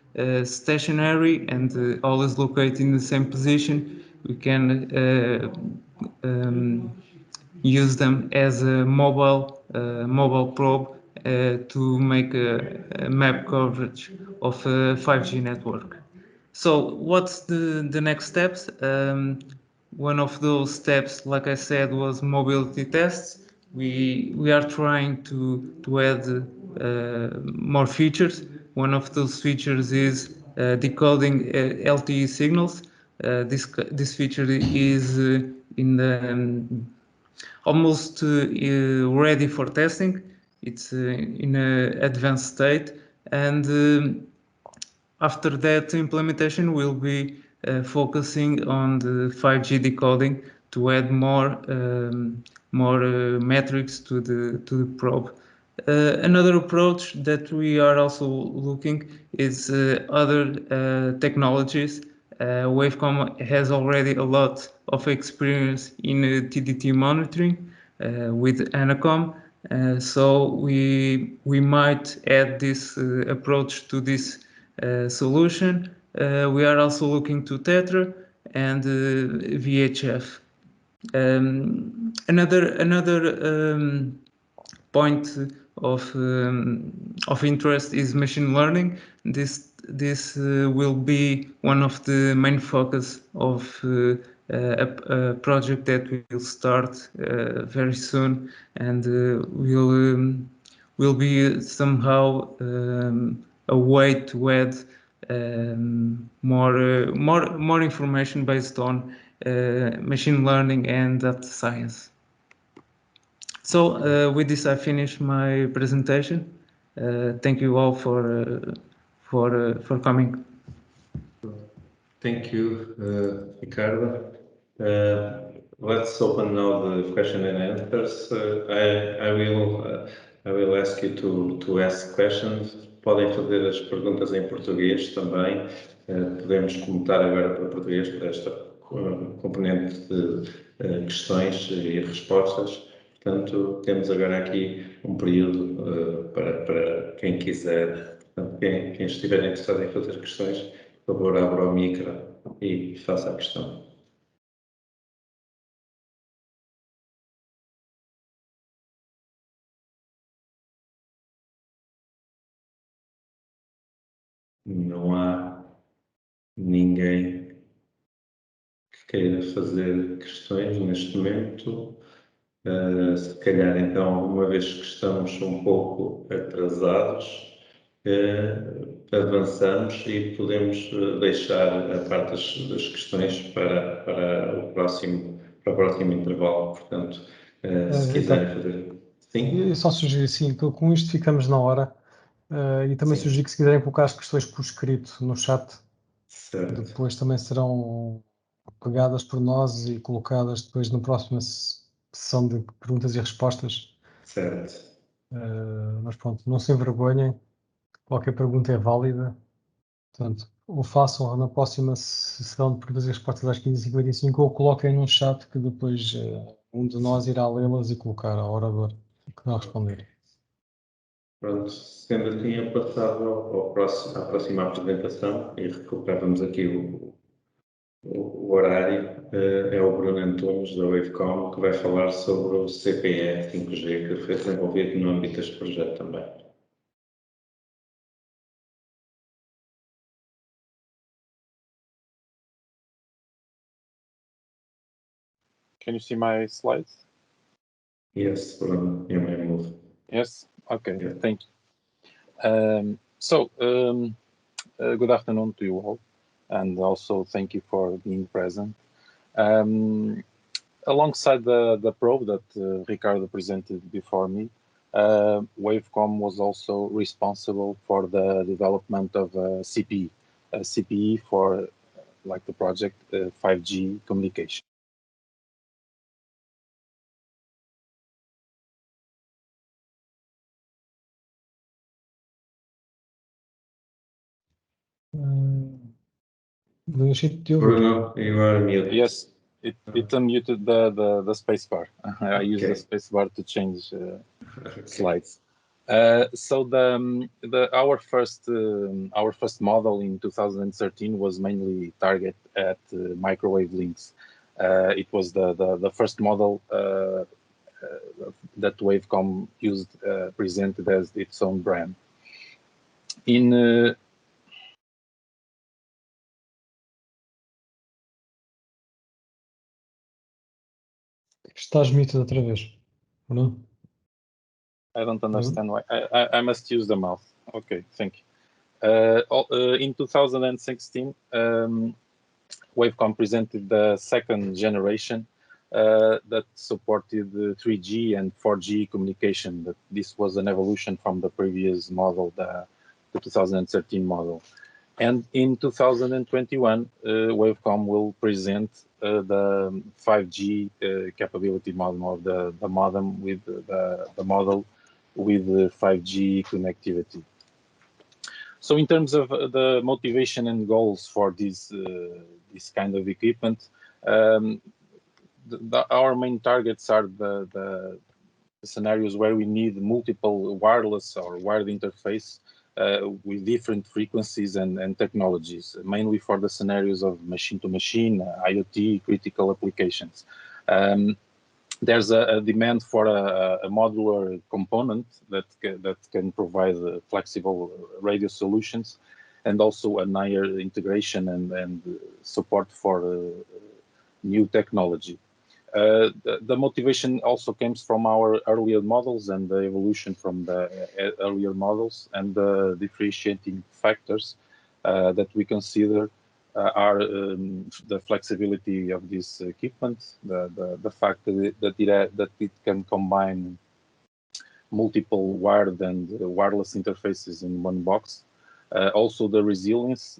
stationary and always located in the same position, we can use them as a mobile probe to make a map coverage of a 5G network. So what's the next steps? One of those steps, like I said, was mobility tests. We are trying to add more features. One of those features is decoding LTE signals. This feature is in the almost ready for testing. It's in an advanced state, and after that implementation, we'll be focusing on the 5G decoding to add more metrics to the probe. Another approach that we are also looking is other technologies. Wavecom has already a lot of experience in TDT monitoring with Anacom, so we might add this approach to this solution. We are also looking to Tetra and VHF. Another point of interest is machine learning. This will be one of the main focus of a project that we will start very soon, and will be somehow a way to add more information based on machine learning and data science. So with this, I finish my presentation. Thank you all for coming. Thank you, Ricardo. Let's open now the question and answers. I will ask you to ask questions. Podem fazer as perguntas em português também. Podemos comentar agora para português para esta componente de questões e respostas. Portanto, temos agora aqui um período para quem quiser. Portanto, quem estiver interessado em fazer questões, por favor, abra o micro e faça a questão. Não há ninguém que queira fazer questões neste momento. Se calhar, então, uma vez que estamos um pouco atrasados, avançamos e podemos deixar a parte das questões para o próximo intervalo. Portanto, se quiserem fazer... Sim? Eu só sugiro assim, que com isto ficamos na hora. E também sugiro que se quiserem colocar as questões por escrito no chat, certo. Depois também serão pegadas por nós e colocadas depois na próxima sessão de perguntas e respostas. Certo. Mas pronto, não se envergonhem, qualquer pergunta é válida. Portanto, ou façam na próxima sessão de perguntas e respostas às 15h55 ou coloquem no chat que depois um de nós irá lê-las e colocar ao orador que não responder. Pronto, sendo assim, eu passava à próxima apresentação e recuperávamos aqui o horário. É o Bruno Antunes, da Wavecom, que vai falar sobre o CPE 5G, que foi desenvolvido no âmbito deste projeto também. Can you see my slides? Yes, Bruno, you may move. Yes? Okay, Yeah. thank you. Good afternoon to you all, and also thank you for being present. Alongside the probe that Ricardo presented before me, Wavecom was also responsible for the development of CPE, CPE for like the project 5G communication. Bruno, you are muted. Yes, it unmuted the space bar. I use the space bar to change slides. So our first model in 2013 was mainly targeted at microwave links. It was the first model that Wavecom used, presented as its own brand. Estás muted outra vez, Bruno? I don't understand why. I must use the mouse. Okay, thank you. In 2016, Wavecom presented the second generation that supported 3G and 4G communication. That this was an evolution from the previous model, the 2013 model. And in 2021, Wavecom will present the 5G capability model, of the modem with the model with 5G connectivity. So in terms of the motivation and goals for this kind of equipment, our main targets are the scenarios where we need multiple wireless or wired interface with different frequencies and technologies, mainly for the scenarios of machine-to-machine, IoT, critical applications. There's a demand for a modular component that can provide flexible radio solutions, and also a higher integration and support for new technology. The motivation also comes from our earlier models and the evolution from the earlier models, and the differentiating factors that we consider are the flexibility of this equipment, the fact that it can combine multiple wired and wireless interfaces in one box. Also the resilience,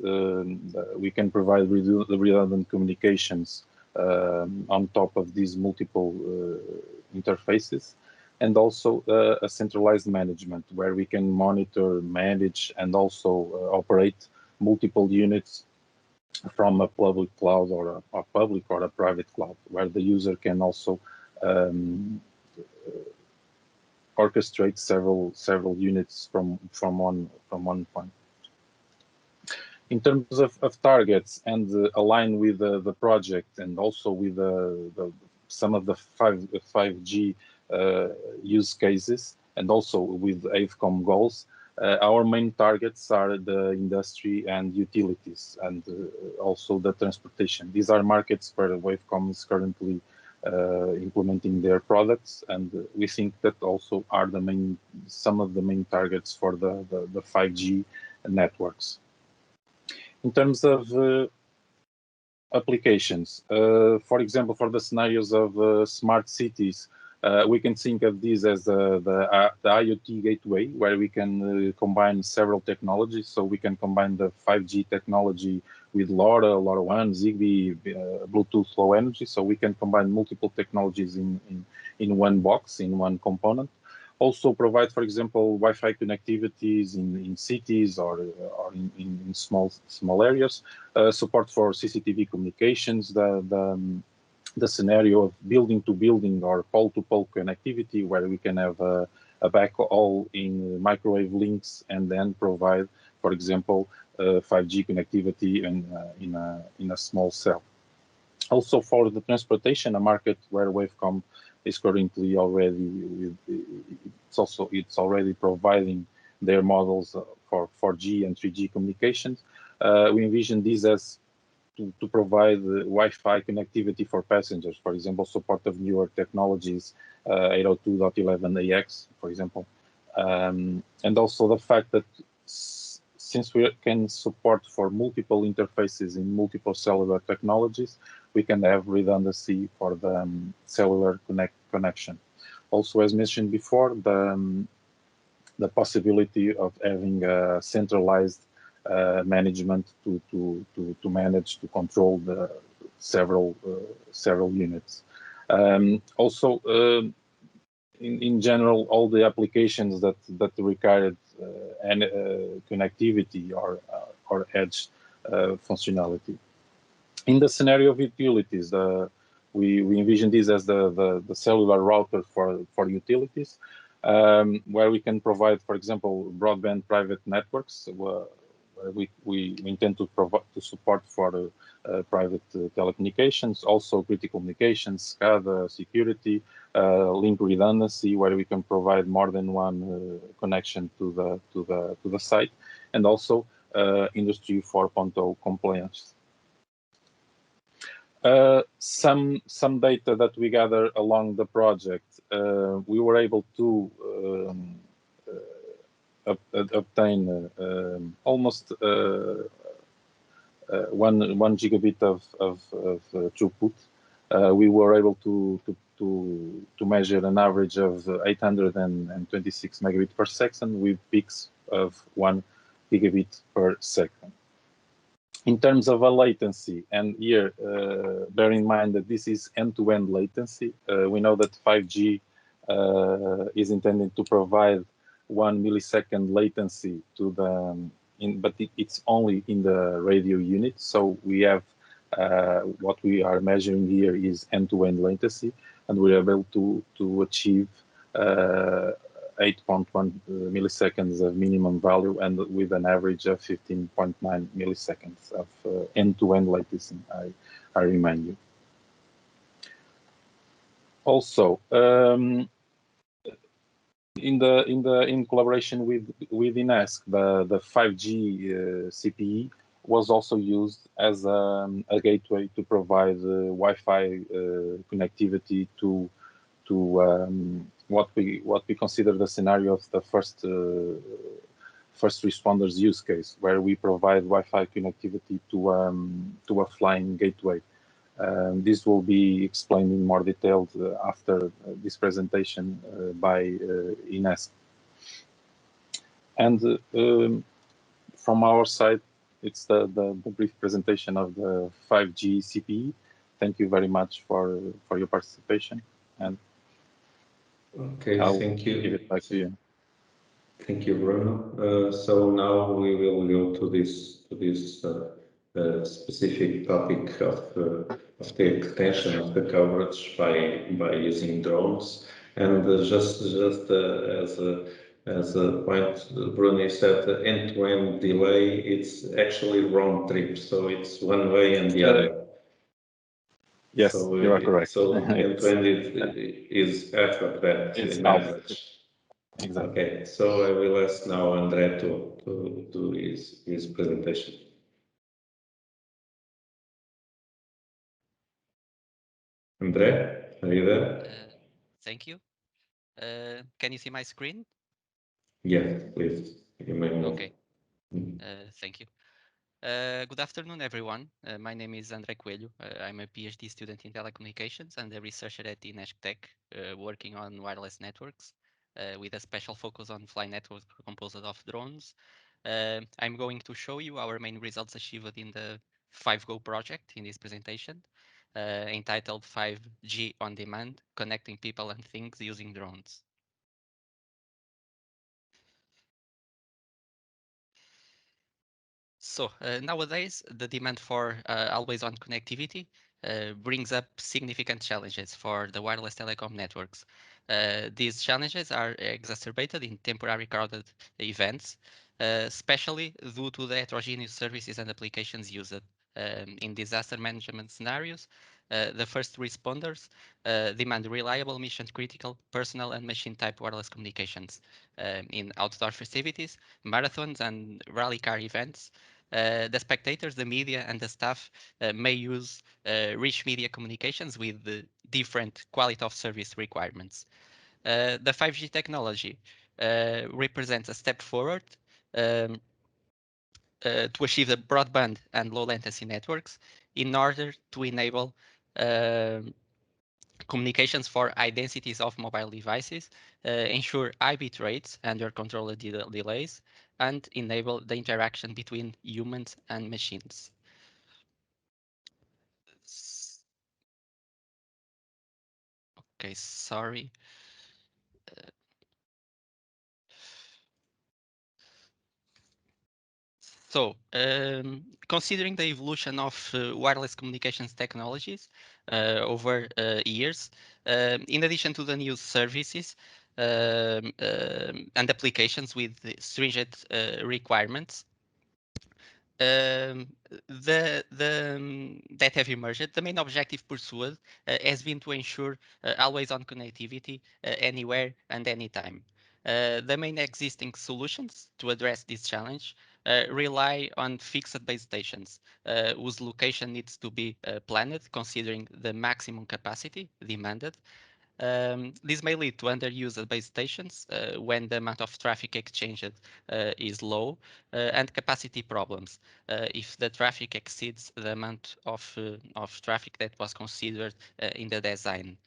we can provide redundant communications on top of these multiple interfaces, and also a centralized management where we can monitor, manage, and also operate multiple units from a public cloud or a public or a private cloud, where the user can also orchestrate several units from one point. In terms of targets and align with the project, and also with some of the 5G use cases, and also with Wavecom goals, our main targets are the industry and utilities, and also the transportation. These are markets where Wavecom is currently implementing their products, and we think that also are some of the main targets for the 5G networks. In terms of applications, for example, for the scenarios of smart cities, we can think of these as the IoT gateway, where we can combine several technologies. So we can combine the 5G technology with LoRa, LoRaWAN, Zigbee, Bluetooth Low Energy. So we can combine multiple technologies in one box, in one component. Also provide, for example, Wi-Fi connectivities in cities or in small areas. Support for CCTV communications. The scenario of building to building or pole to pole connectivity, where we can have a backhaul in microwave links and then provide, for example, 5G connectivity in a small cell. Also for the transportation, a market where Wavecom is currently already it's already providing their models for 4G and 3G communications. We envision these as to provide Wi-Fi connectivity for passengers, for example, support of newer technologies, 802.11ax, for example. And also the fact that since we can support for multiple interfaces in multiple cellular technologies, we can have redundancy for the cellular connection. Also, as mentioned before, the possibility of having a centralized management to manage, to control the several units. Also, in general, all the applications that required connectivity or edge functionality. In the scenario of utilities, we envision this as the cellular router for utilities. where we can provide, for example, broadband private networks, where we intend to provide to support for private telecommunications, also critical communications, SCADA, security, link redundancy, where we can provide more than one connection to the site, and also Industry 4.0 compliance. Some data that we gather along the project, we were able to obtain almost 1 gigabit of throughput. We were able to measure an average of 826 megabit per second with peaks of 1 gigabit per second. In terms of a latency, and here bear in mind that this is end-to-end latency. We know that 5G is intended to provide 1 millisecond latency to the, but it's only in the radio unit. So we have what we are measuring here is end-to-end latency, and we're able to achieve 8.1 milliseconds of minimum value, and with an average of 15.9 milliseconds of end-to-end latency, I remind you. Also, in collaboration with INESC, the 5G CPE was also used as a gateway to provide Wi-Fi connectivity to what we consider the scenario of the first responders use case, where we provide Wi-Fi connectivity to a flying gateway. This will be explained in more detail after this presentation by INESC. And from our side, it's the brief presentation of the 5G CPE. Thank you very much for your participation. And okay, thank you. Give it back to you. Thank you, Bruno. So now we will go to this specific topic of the extension of the coverage by using drones. And just as a point, Bruno said end-to-end delay. It's actually round trip, so it's one way and the other. Yes, so, you are correct. So end-to-end is half of that It's in average. Exactly. Okay, so I will ask now André to do his presentation. André, are you there? Thank you. Can you see my screen? Yes, please. You may move. Okay. Thank you. Good afternoon, everyone. My name is André Coelho. I'm a PhD student in telecommunications and a researcher at INESC Tech, working on wireless networks with a special focus on flying networks composed of drones. I'm going to show you our main results achieved in the 5Go project in this presentation, entitled 5G on Demand, Connecting People and Things Using Drones. So nowadays, the demand for always-on connectivity brings up significant challenges for the wireless telecom networks. These challenges are exacerbated in temporary crowded events, especially due to the heterogeneous services and applications used. In disaster management scenarios, the first responders demand reliable, mission-critical, personal and machine-type wireless communications. In outdoor festivities, marathons and rally car events, the spectators, the media, and the staff may use rich media communications with the different quality of service requirements. The 5G technology represents a step forward to achieve the broadband and low latency networks in order to enable communications for high densities of mobile devices, ensure high bit rates under controlled delays, and enable the interaction between humans and machines. Okay, sorry. So, considering the evolution of wireless communications technologies over years, in addition to the new services, and applications with stringent requirements that have emerged. The main objective pursued has been to ensure always-on connectivity anywhere and anytime. The main existing solutions to address this challenge rely on fixed base stations whose location needs to be planned considering the maximum capacity demanded. This may lead to underused base stations when the amount of traffic exchanged is low and capacity problems if the traffic exceeds the amount of traffic that was considered in the design.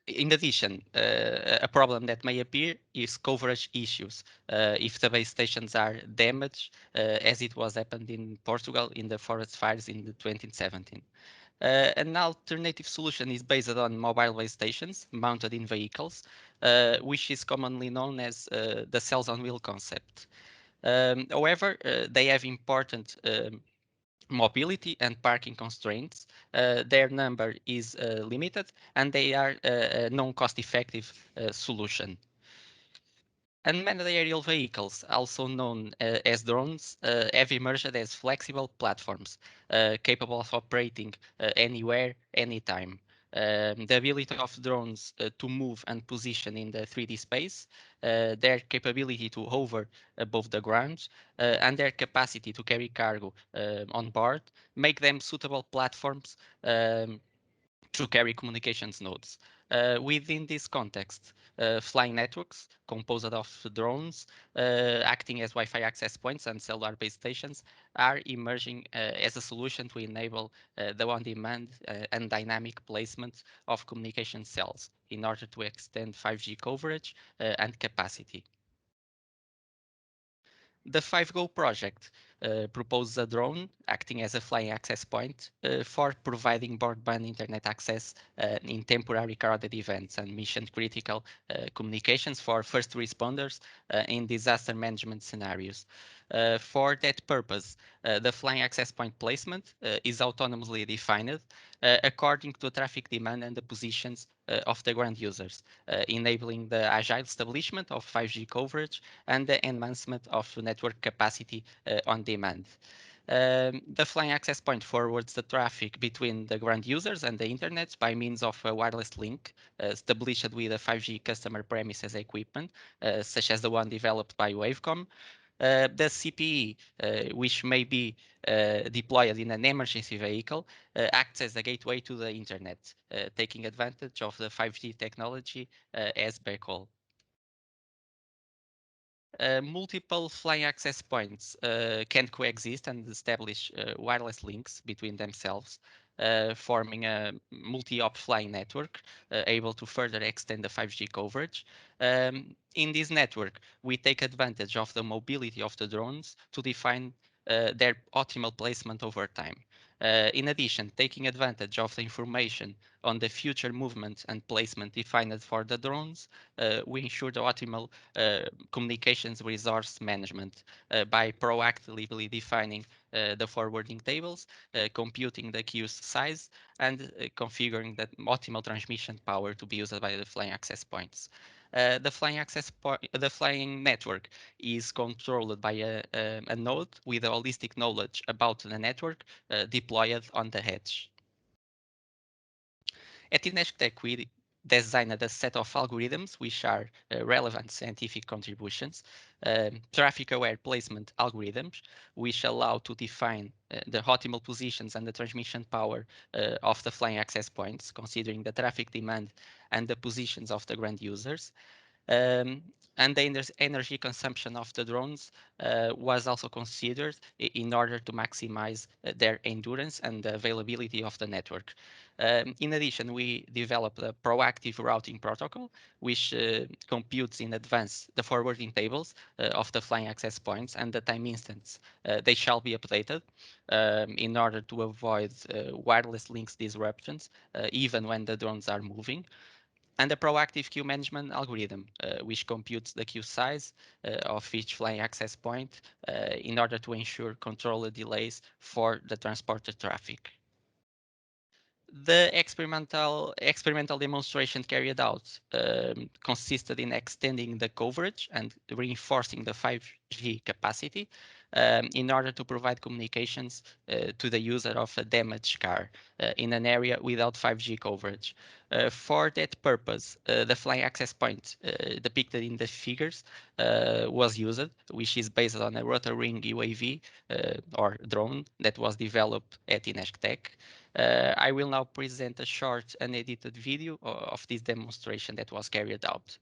In addition, a problem that may appear is coverage issues if the base stations are damaged, as it was happened in Portugal in the forest fires in 2017. An alternative solution is based on mobile base stations mounted in vehicles, which is commonly known as the cells on wheel concept. However, they have important mobility and parking constraints. Their number is limited and they are a non-cost effective solution. Unmanned aerial vehicles, also known as drones, have emerged as flexible platforms capable of operating anywhere, anytime. The ability of drones to move and position in the 3D space, their capability to hover above the ground, and their capacity to carry cargo on board make them suitable platforms to carry communications nodes. Within this context, flying networks composed of drones acting as Wi-Fi access points and cellular base stations are emerging as a solution to enable the on-demand and dynamic placement of communication cells in order to extend 5G coverage and capacity. The 5Go project proposes a drone acting as a flying access point for providing broadband internet access in temporary crowded events and mission critical communications for first responders in disaster management scenarios. For that purpose, the flying access point placement is autonomously defined according to traffic demand and the positions of the ground users, enabling the agile establishment of 5G coverage and the enhancement of network capacity on demand. The flying access point forwards the traffic between the ground users and the internet by means of a wireless link established with a 5G customer premises equipment, such as the one developed by Wavecom. The CPE, which may be deployed in an emergency vehicle, acts as a gateway to the internet, taking advantage of the 5G technology as backhaul. Multiple flying access points can coexist and establish wireless links between themselves, forming a multi-op flying network able to further extend the 5G coverage. In this network, we take advantage of the mobility of the drones to define their optimal placement over time. In addition, taking advantage of the information on the future movement and placement defined for the drones, we ensure the optimal communications resource management by proactively defining the forwarding tables, computing the queue size, and configuring the optimal transmission power to be used by the flying access points. The flying network is controlled by a node with a holistic knowledge about the network deployed on the edge. At Inextech, we designed a set of algorithms which are relevant scientific contributions, traffic-aware placement algorithms, which allow to define the optimal positions and the transmission power of the flying access points, considering the traffic demand and the positions of the ground users. And the energy consumption of the drones was also considered in order to maximize their endurance and the availability of the network. In addition, we developed a proactive routing protocol, which computes in advance the forwarding tables of the flying access points and the time instance they shall be updated in order to avoid wireless links disruptions, even when the drones are moving. And a proactive queue management algorithm, which computes the queue size of each flying access point in order to ensure controlled delays for the transported traffic. The experimental demonstration carried out consisted in extending the coverage and reinforcing the 5G capacity in order to provide communications to the user of a damaged car in an area without 5G coverage. For that purpose, the flying access point depicted in the figures was used, which is based on a Rotor-Ring UAV or drone that was developed at Inextech. I will now present a short unedited video of this demonstration that was carried out.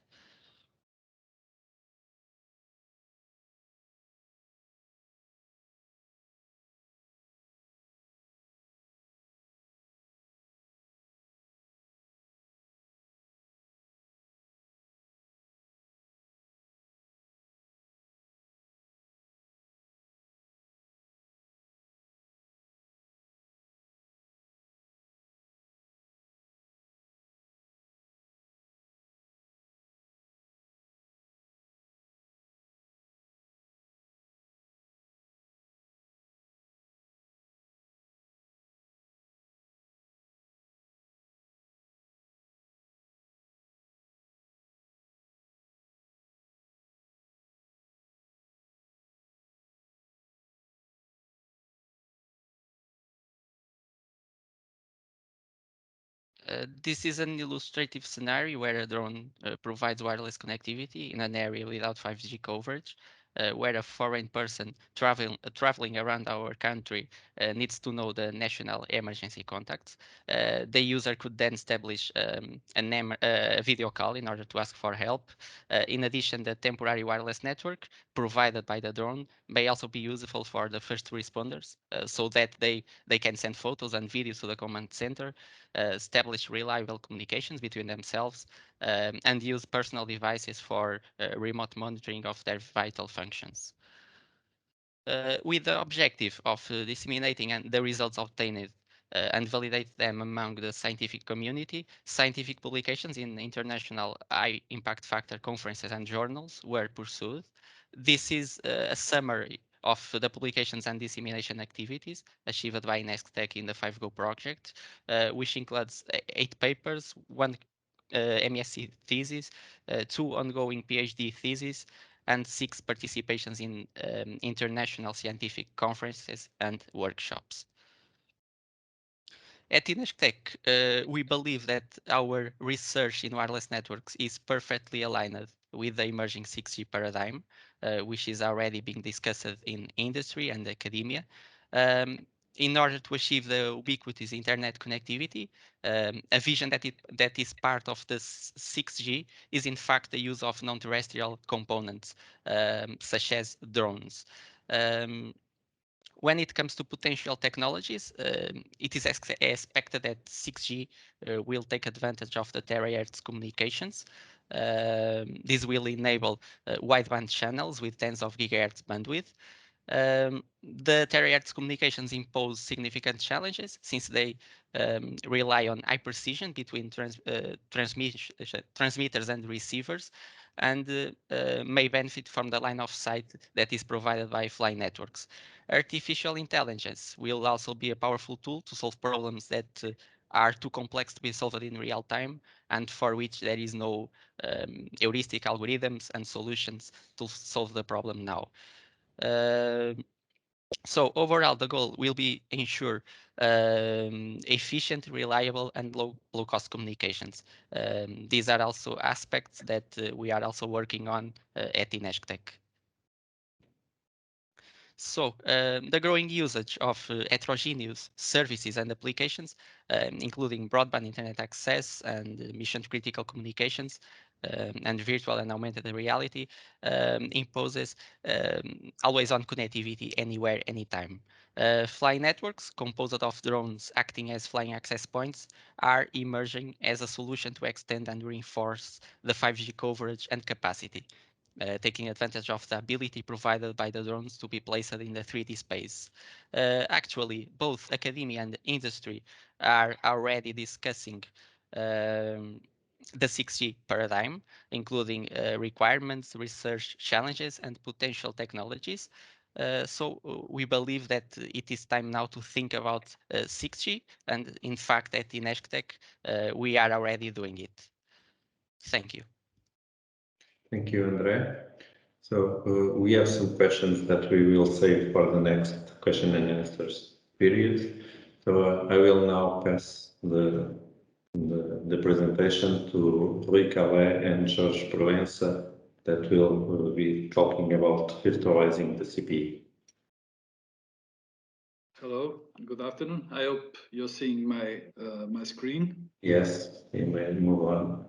This is an illustrative scenario where a drone provides wireless connectivity in an area without 5G coverage, where a foreign person traveling around our country needs to know the national emergency contacts. The user could then establish a video call in order to ask for help. In addition, the temporary wireless network provided by the drone may also be useful for the first responders so that they can send photos and videos to the command center, establish reliable communications between themselves, and use personal devices for remote monitoring of their vital functions. With the objective of disseminating the results obtained and validate them among the scientific community, scientific publications in international high impact factor conferences and journals were pursued. This is a summary of the publications and dissemination activities achieved by Nextech in the 5Go project, which includes 8 papers, 1 MSc thesis, 2 ongoing PhD theses, and 6 participations in international scientific conferences and workshops. At Inextech, we believe that our research in wireless networks is perfectly aligned with the emerging 6G paradigm, which is already being discussed in industry and academia. In order to achieve the ubiquitous internet connectivity, a vision that is part of the 6G is in fact the use of non-terrestrial components, such as drones. When it comes to potential technologies, it is expected that 6G will take advantage of the terahertz communications. This will enable wideband channels with tens of gigahertz bandwidth. The terahertz communications impose significant challenges since they rely on high precision between transmitters and receivers, and may benefit from the line of sight that is provided by flying networks. Artificial intelligence will also be a powerful tool to solve problems that are too complex to be solved in real time and for which there is no heuristic algorithms and solutions to solve the problem now. So overall, the goal will be ensure efficient, reliable, and low cost communications. These are also aspects that we are also working on at Inextech. So the growing usage of heterogeneous services and applications, including broadband internet access and mission-critical communications, and virtual and augmented reality, imposes always-on connectivity anywhere, anytime. Flying networks, composed of drones acting as flying access points, are emerging as a solution to extend and reinforce the 5G coverage and capacity. Taking advantage of the ability provided by the drones to be placed in the 3D space. Actually, both academia and industry are already discussing the 6G paradigm, including requirements, research challenges, and potential technologies. So we believe that it is time now to think about 6G, and in fact at Inextech we are already doing it. Thank you. Thank you, André. So we have some questions that we will save for the next question and answers period. So I will now pass the presentation to Rui Calais and Jorge Proença that will be talking about virtualizing the CPE. Hello, good afternoon. I hope you're seeing my my screen. Yes, you may move on.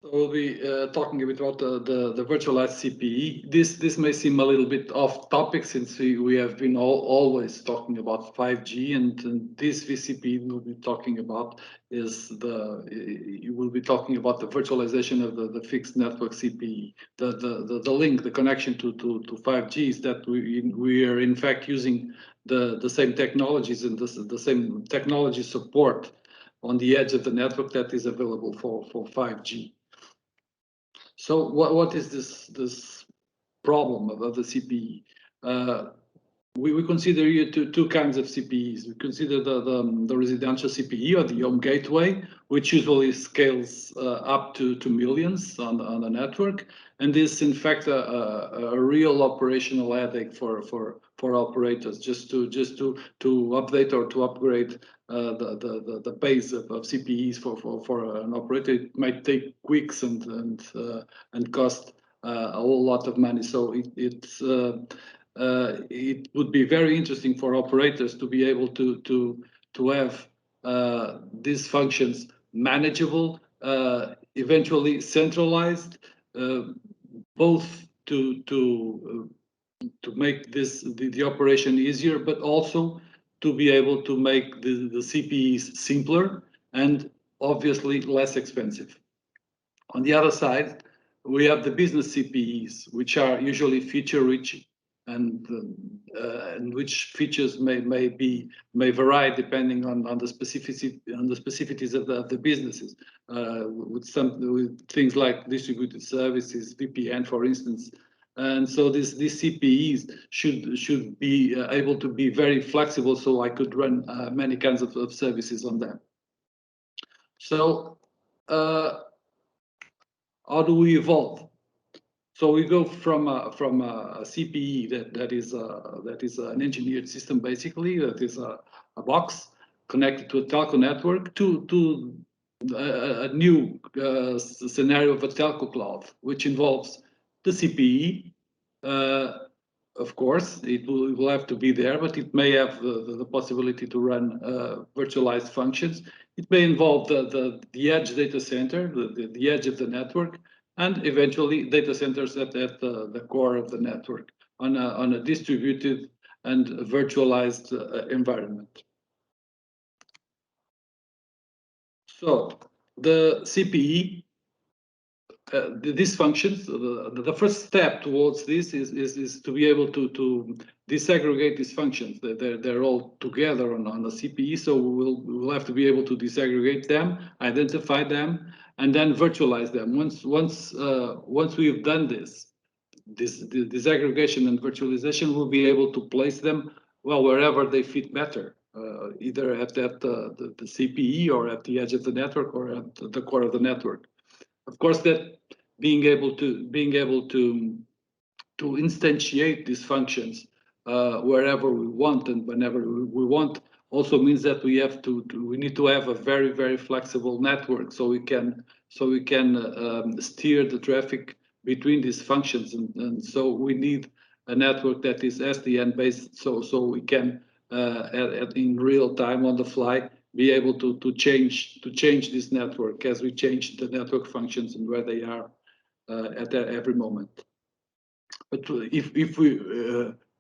So we'll be talking a bit about the virtualized CPE. This may seem a little bit off topic since we have been always talking about 5G, and this VCPE we'll be talking about is you will be talking about the virtualization of the fixed network CPE. The link, the connection to 5G is that we are in fact using the same technologies and the same technology support on the edge of the network that is available for 5G. So what is this problem of the CPE? We consider here two kinds of CPEs. We consider the residential CPE or the home gateway, which usually scales up to millions on the network, and this in fact a real operational headache for operators just to update or to upgrade the base of CPEs for an operator. It might take weeks and cost a whole lot of money. So it would be very interesting for operators to be able to have these functions manageable, eventually centralized, both to make the operation easier, but also to be able to make the CPEs simpler and obviously less expensive. On the other side, we have the business CPEs, which are usually feature-rich and which features may vary depending on the specificities of the businesses. With things like distributed services, VPN, for instance. And so these CPEs should be able to be very flexible, so I could run many kinds of services on them. So how do we evolve? So we go from a CPE that is an engineered system, basically, that is a box connected to a telco network, to a new scenario of a telco cloud, which involves the CPE. Of course, it will have to be there, but it may have the possibility to run virtualized functions. It may involve the edge data center, the edge of the network, and eventually data centers at the core of the network on a distributed and virtualized environment. So the CPE, these functions, the first step towards this is to be able to disaggregate these functions. They're all together on the CPE, so we'll have to be able to disaggregate them, identify them, and then virtualize them. Once we've done this disaggregation and virtualization, we'll be able to place them wherever they fit better, either at the CPE or at the edge of the network or at the core of the network. Of course, that being able to instantiate these functions wherever we want and whenever we want also means that we need to have a very flexible network, so we can steer the traffic between these functions, and so we need a network that is SDN based, so we can in real time on the fly be able to change this network as we change the network functions and where they are at every moment. But if we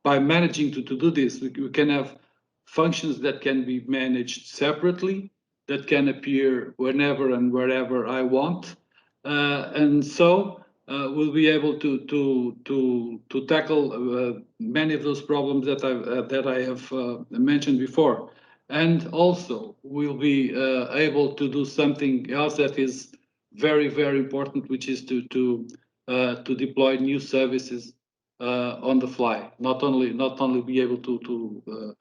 by managing to do this, we can have functions that can be managed separately, that can appear whenever and wherever I want, and so we'll be able to tackle many of those problems that I have mentioned before. And also, we'll be able to do something else that is very important, which is to deploy new services on the fly. Not only be able to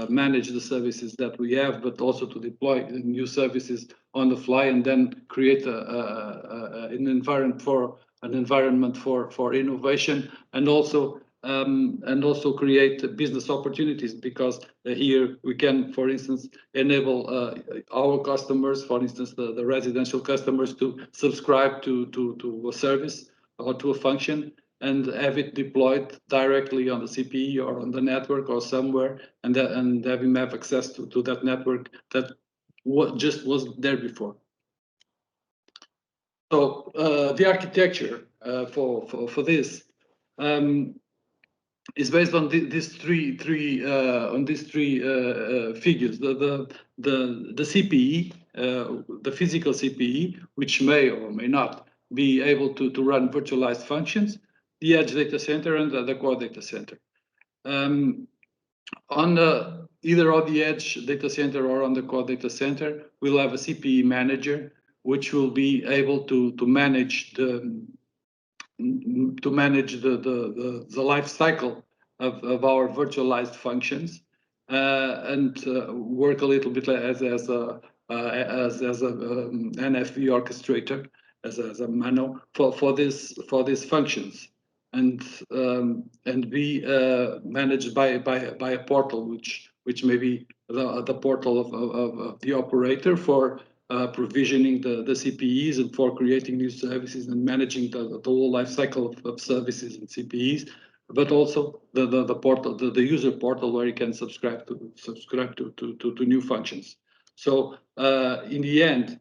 manage the services that we have, but also to deploy new services on the fly, and then create an environment for innovation, and also create business opportunities, because here we can, for instance, enable our customers, for instance, the residential customers, to subscribe to a service or to a function, and have it deployed directly on the CPE or on the network or somewhere, and have him have access to that network that just wasn't there before. So the architecture for this is based on these three figures: the CPE, the physical CPE, which may or may not be able to run virtualized functions, the edge data center, and the core data center. On either on the edge data center or on the core data center, we'll have a CPE manager, which will be able to manage the life cycle of our virtualized functions, and work a little bit as a NFV orchestrator, as a mano for these functions, and be managed by a portal, which may be the portal of the operator for provisioning the CPEs, and for creating new services and managing the whole life cycle of services and CPEs, but also the portal, the user portal, where you can subscribe to new functions. So in the end,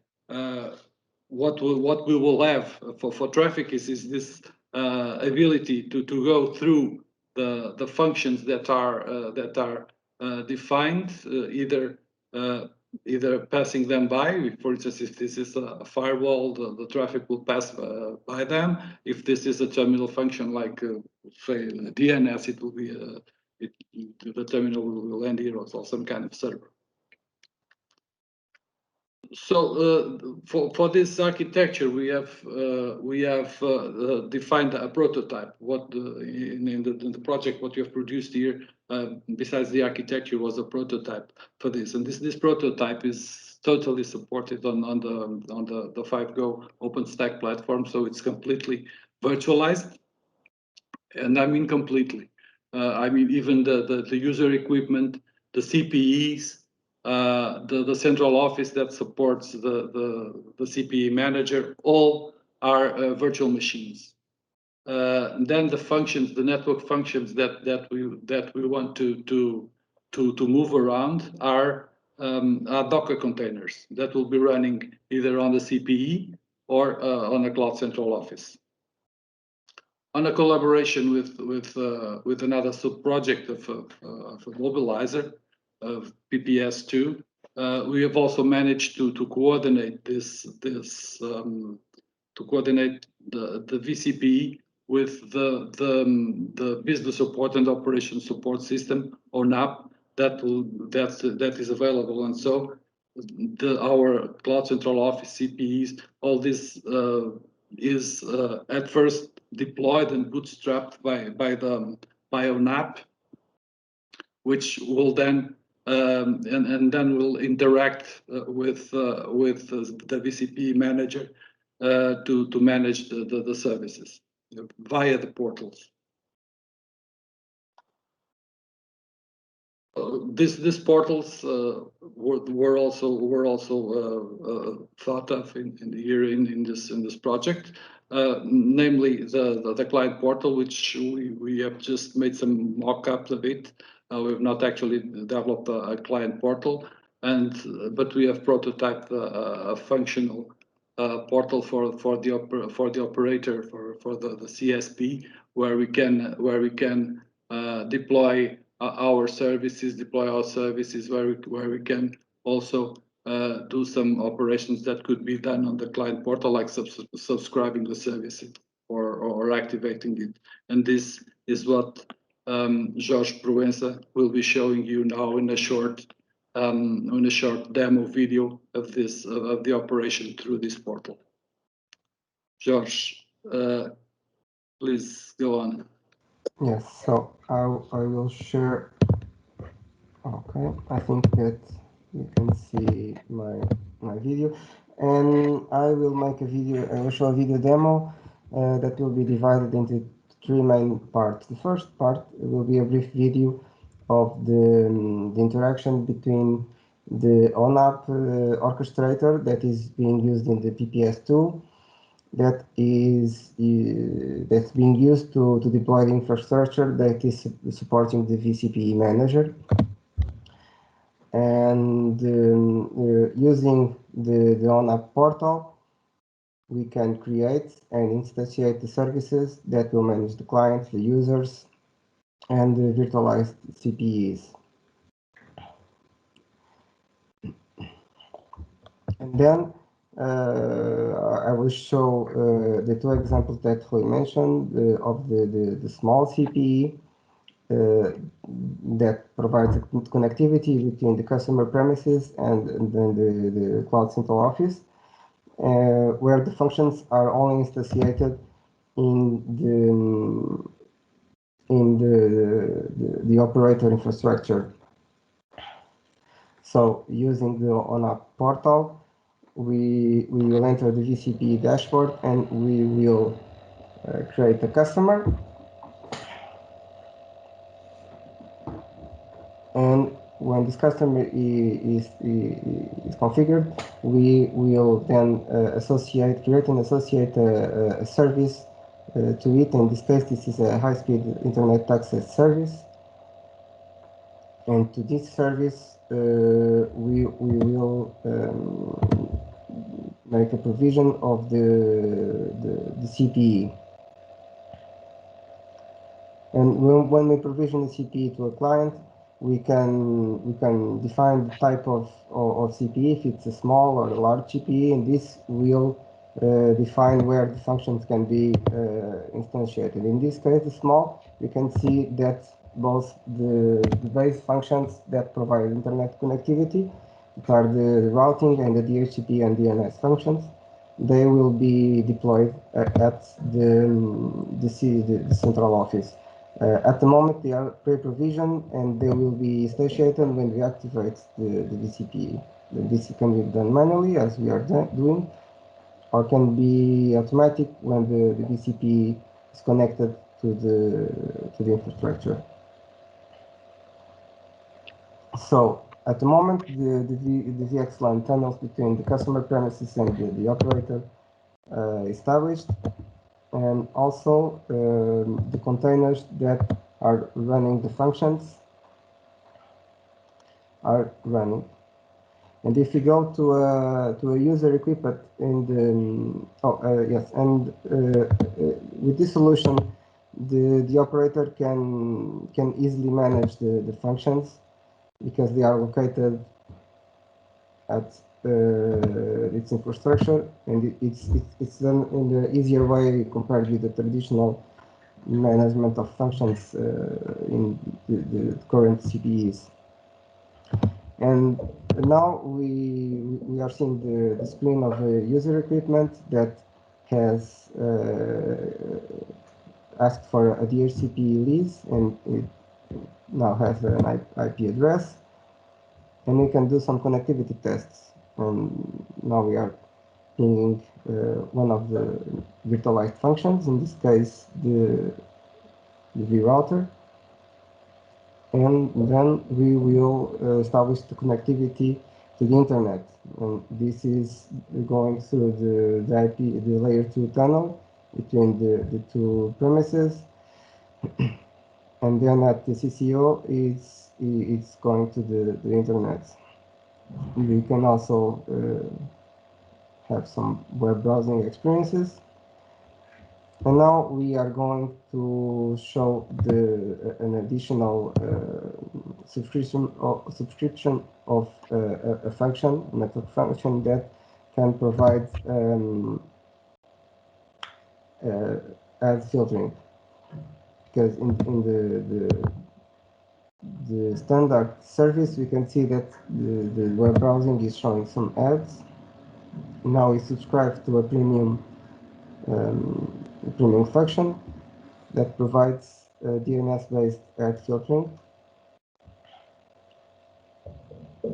what we will have for traffic is this ability to go through the functions that are defined, either passing them by. For instance, if this is a firewall, the traffic will pass by them. If this is a terminal function, like say DNS, it will be the terminal will land here, or some kind of server. So for this architecture, we have defined a prototype. What in the project, what you have produced here, besides the architecture, was a prototype for this, and this prototype is totally supported on the 5Go OpenStack platform. So it's completely virtualized, and I mean completely. I mean even the user equipment, the CPEs. The central office that supports the CPE manager, all are virtual machines. Then the functions, the network functions that we want to move around are Docker containers that will be running either on the CPE or on a Cloud Central Office. On a collaboration with another sub-project of Mobilizer, of PPS2, we have also managed to coordinate to coordinate the VCPE with the business support and operation support system, or NAP, that is available. And so our Cloud Central Office CPEs, all this is at first deployed and bootstrapped by our NAP, which will then and then will interact with the VCPE manager to manage the services via the portals. These portals were also thought of in this project, namely the client portal, which we have just made some mock-ups of it. We have not actually developed a client portal, but we have prototyped a functional portal for the operator, for the CSP, where we can deploy our services, where we can also do some operations that could be done on the client portal, like subscribing the services or activating it. And this is what Jorge Proença will be showing you now in a short demo video of the operation through this portal. Jorge, please go on. Yes, so I will share. Okay, I think that you can see my video, and I will make a video. I will show a video demo that will be divided into three main parts. The first part will be a brief video of the interaction between the ONAP orchestrator that is being used in the PPS2 that's being used to deploy the infrastructure that is supporting the VCPE manager. And using the ONAP portal, we can create and instantiate the services that will manage the clients, the users, and the virtualized CPEs. And then I will show the two examples that Rui mentioned of the small CPE that provides connectivity between the customer premises and then the Cloud Central Office, where the functions are only instantiated in the operator infrastructure. So using the ONAP portal, we will enter the VCPE dashboard and we will create a customer. And when this customer is configured, we will then create and associate a service to it. In this case, this is a high-speed internet access service. And to this service, we will make a provision of the CPE. And when we provision the CPE to a client, we can define the type of CPE, if it's a small or a large CPE, and this will define where the functions can be instantiated. In this case, the small, we can see that both the base functions that provide internet connectivity, that are the routing and the DHCP and DNS functions, they will be deployed at the central office. At the moment, they are pre-provisioned and they will be instantiated when we activate the VCPE. This can be done manually, as we are doing, or can be automatic when the VCPE is connected to the infrastructure. So at the moment, the VXLAN tunnels between the customer premises and the operator established, and also the containers that are running the functions are running. And if you go to a user equipment in with this solution, the operator can easily manage the functions because they are located at its infrastructure, and it's done in the easier way compared with the traditional management of functions in the current CPEs. And now we are seeing the screen of a user equipment that has asked for a DHCP lease, and it now has an IP address, and we can do some connectivity tests. And now we are pinging one of the virtualized functions, in this case the vRouter, and then we will establish the connectivity to the internet. And this is going through the layer 2 tunnel between the two premises, and then at the CCO it's going to the internet. We can also have some web browsing experiences. And now we are going to show an additional subscription of a function, a network function that can provide ad filtering. Because in the standard service, we can see that the web browsing is showing some ads. Now we subscribe to a premium function that provides DNS-based ad filtering.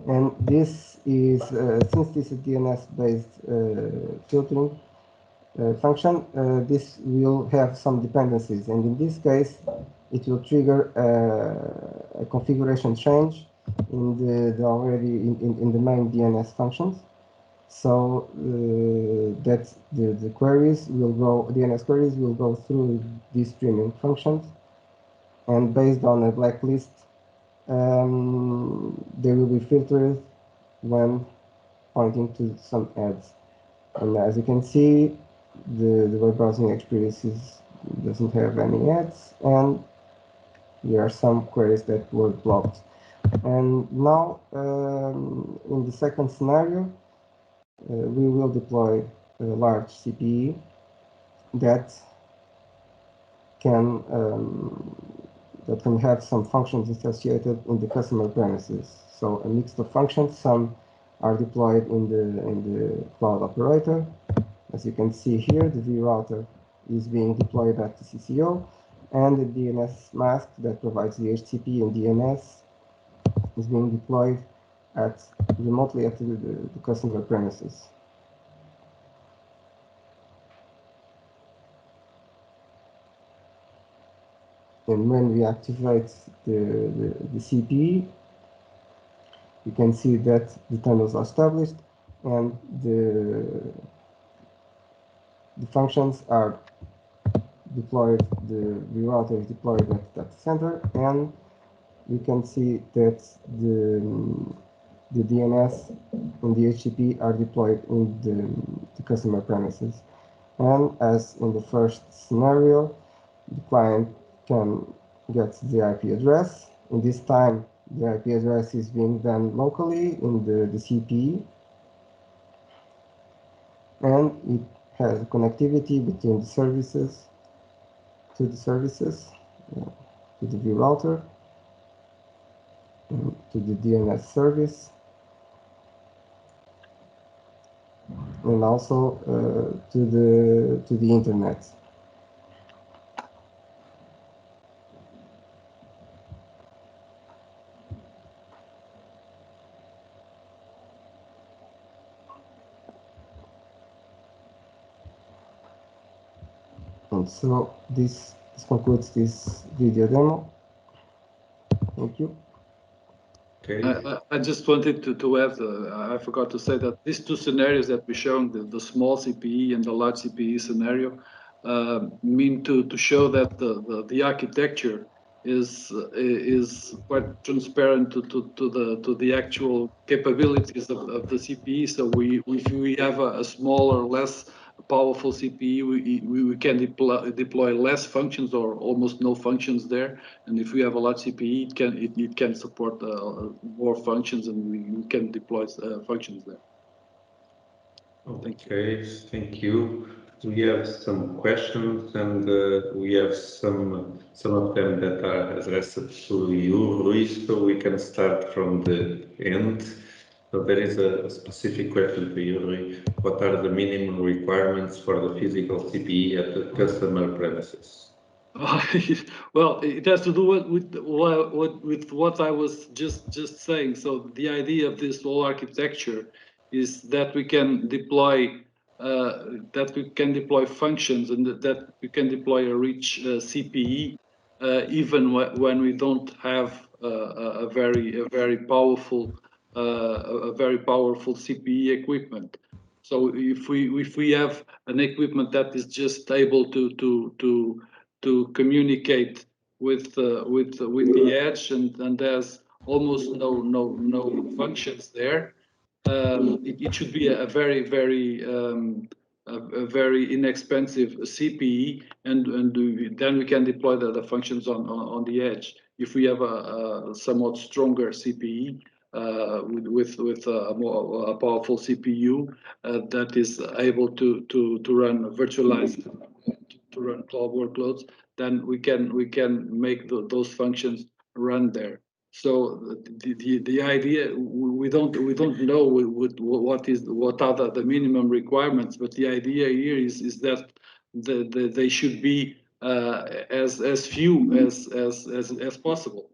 And this is, since this is DNS-based filtering function, this will have some dependencies. And in this case, it will trigger a configuration change in the already in the main DNS functions. So that the queries will go, DNS queries will go through these streaming functions, and based on a blacklist, they will be filtered when pointing to some ads. And as you can see, the web browsing experience doesn't have any ads, and there are some queries that were blocked. And now, in the second scenario, we will deploy a large CPE that can have some functions associated in the customer premises. So a mix of functions. Some are deployed in the cloud operator. As you can see here, the vRouter is being deployed at the CCO, and the DNS mask that provides the HTTP and DNS is being deployed remotely at the customer premises. And when we activate the CPE, you can see that the tunnels are established and the functions are deployed, the vRouter is deployed at that center, and we can see that the DNS and the HTTP are deployed in the customer premises. And as in the first scenario, the client can get the IP address. In this time, the IP address is being done locally in the CPE, and it has connectivity between the services, to the vRouter, and to the DNS service, and also to the internet. And so this concludes this video demo. Thank you. Okay. I just wanted to add, I forgot to say that these two scenarios that we shown, the small CPE and the large CPE scenario, mean to show that the architecture is quite transparent to the actual capabilities of the CPE. So if we have a smaller, less powerful CPE, we can deploy less functions or almost no functions there. And if we have a large CPE, it can support more functions, and we can deploy functions there. Okay, thank you. We have some questions, and we have some of them that are addressed to you, Luis, so we can start from the end. So there is a specific question for you, Luis. What are the minimum requirements for the physical CPE at the customer premises? Well, it has to do with what I was just saying. So the idea of this whole architecture is that we can deploy functions, and that we can deploy a rich CPE even when we don't have a very powerful CPE equipment. So if we have an equipment that is just able to communicate with the edge, and there's almost no functions there, it should be a very inexpensive CPE, and then we can deploy the functions on the edge. If we have a somewhat stronger CPE with a powerful CPU that is able to run virtualized, to run cloud workloads, then we can make those functions run there. So the idea, we don't know what are the minimum requirements, but the idea here is that they should be as few as possible.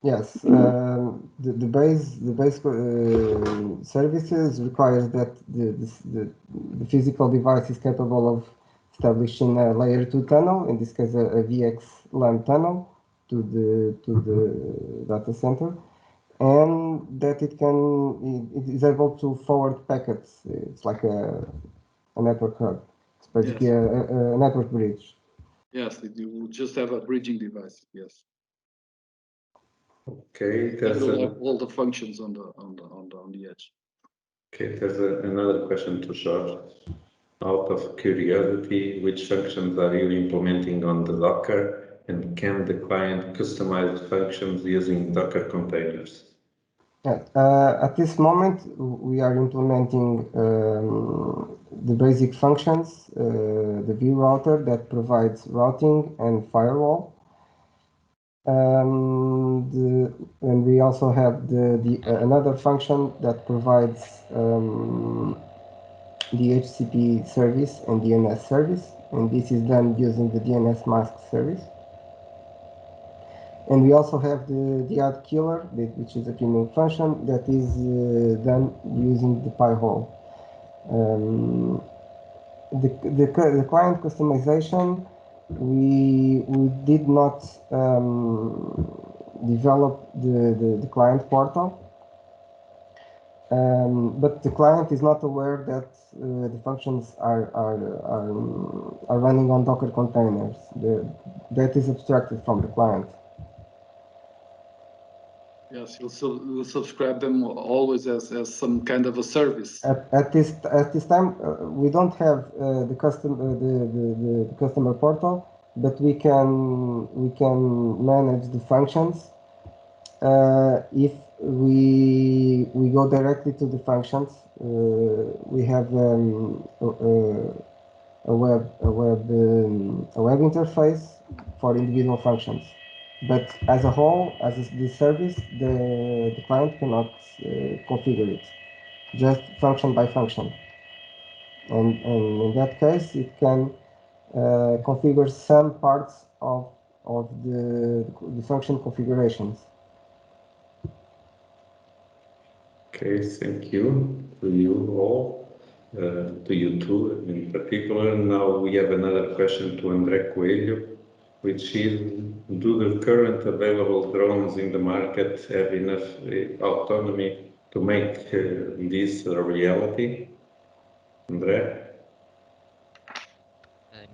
Yes, the base services requires that the physical device is capable of establishing a layer 2 tunnel, in this case a VXLAN tunnel to the data center, and that it is able to forward packets. It's like a network hub. It's basically Yes. a network bridge. Yes, you will just have a bridging device. Yes. Okay, It there's will have all the functions on the edge. okay, there's another question to Jorge. Out of curiosity, which functions are you implementing on the Docker, and can the client customize functions using Docker containers? At this moment, we are implementing the basic functions, the vRouter that provides routing and firewall. And we also have another function that provides the HTTP service and DNS service, and this is done using the DNS mask service. And we also have the ad killer, which is a premium function that is done using the Pi-hole. The client customization, we did not develop the client portal, but the client is not aware that the functions are running on Docker containers. That is abstracted from the client. Yes, you'll subscribe them always as some kind of a service. At this time, we don't have the customer portal, but we can manage the functions if we go directly to the functions. We have a web interface for individual functions. But as a whole, as the service, the client cannot configure it, just function by function. And in that case, it can configure some parts of the function configurations. Okay, thank you to you all, to you two in particular. Now we have another question to André Coelho, which is, do the current available drones in the market have enough autonomy to make this a reality? André?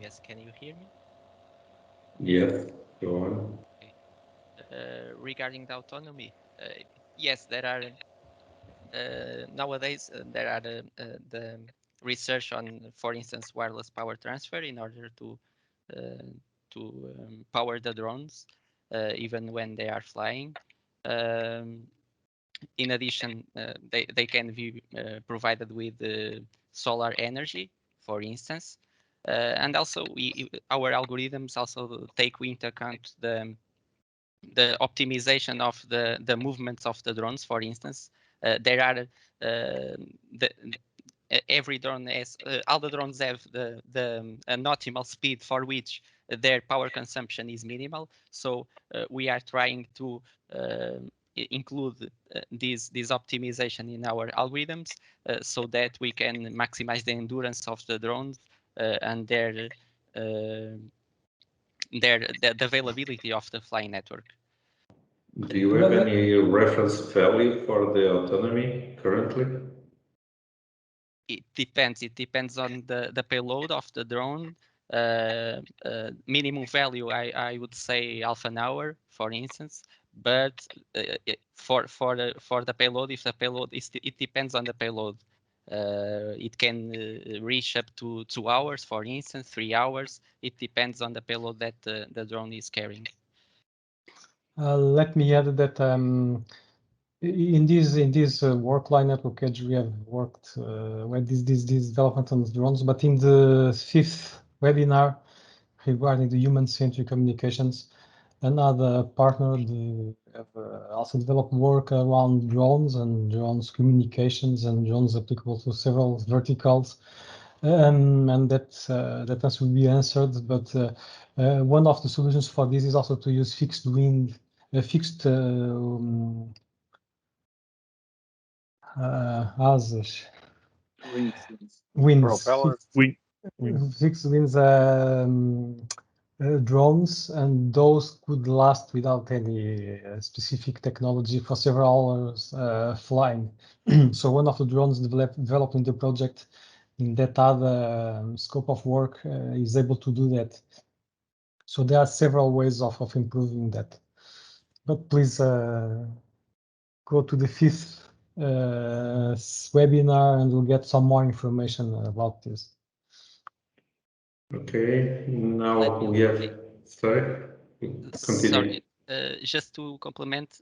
Yes, can you hear me? Yes, go on. Okay. Regarding the autonomy, yes, there are nowadays there are the research on, for instance, wireless power transfer in order to power the drones even when they are flying. In addition, they can be provided with solar energy, for instance, and also our algorithms also take into account the optimization of the movements of the drones. For instance, there are every drone has all the drones have an optimal speed for which their power consumption is minimal. So we are trying to include this optimization in our algorithms so that we can maximize the endurance of the drones and the availability of the flying network. Do you have any reference value for the autonomy currently? It depends. It depends on the payload of the drone. Minimum value, I would say half an hour, for instance. But for the payload, if the payload it depends on the payload. It can reach up to 2 hours, for instance, 3 hours. It depends on the payload that the drone is carrying. Let me add that in this work line network edge, we have worked with this development on the drones, but in the 5th webinar regarding the human-centric communications, another partner have also developed work around drones and drones communications and drones applicable to several verticals. and that answer will be answered. But one of the solutions for this is also to use fixed wind, fixed asas. Winds. Propellers. Fixed winds drones, and those could last without any specific technology for several hours flying. So one of the drones developed in the project in that other scope of work is able to do that. So there are several ways of improving that. But please go to the 5th webinar and we'll get some more information about this. Okay, now we have, sorry, continue. Sorry, just to complement,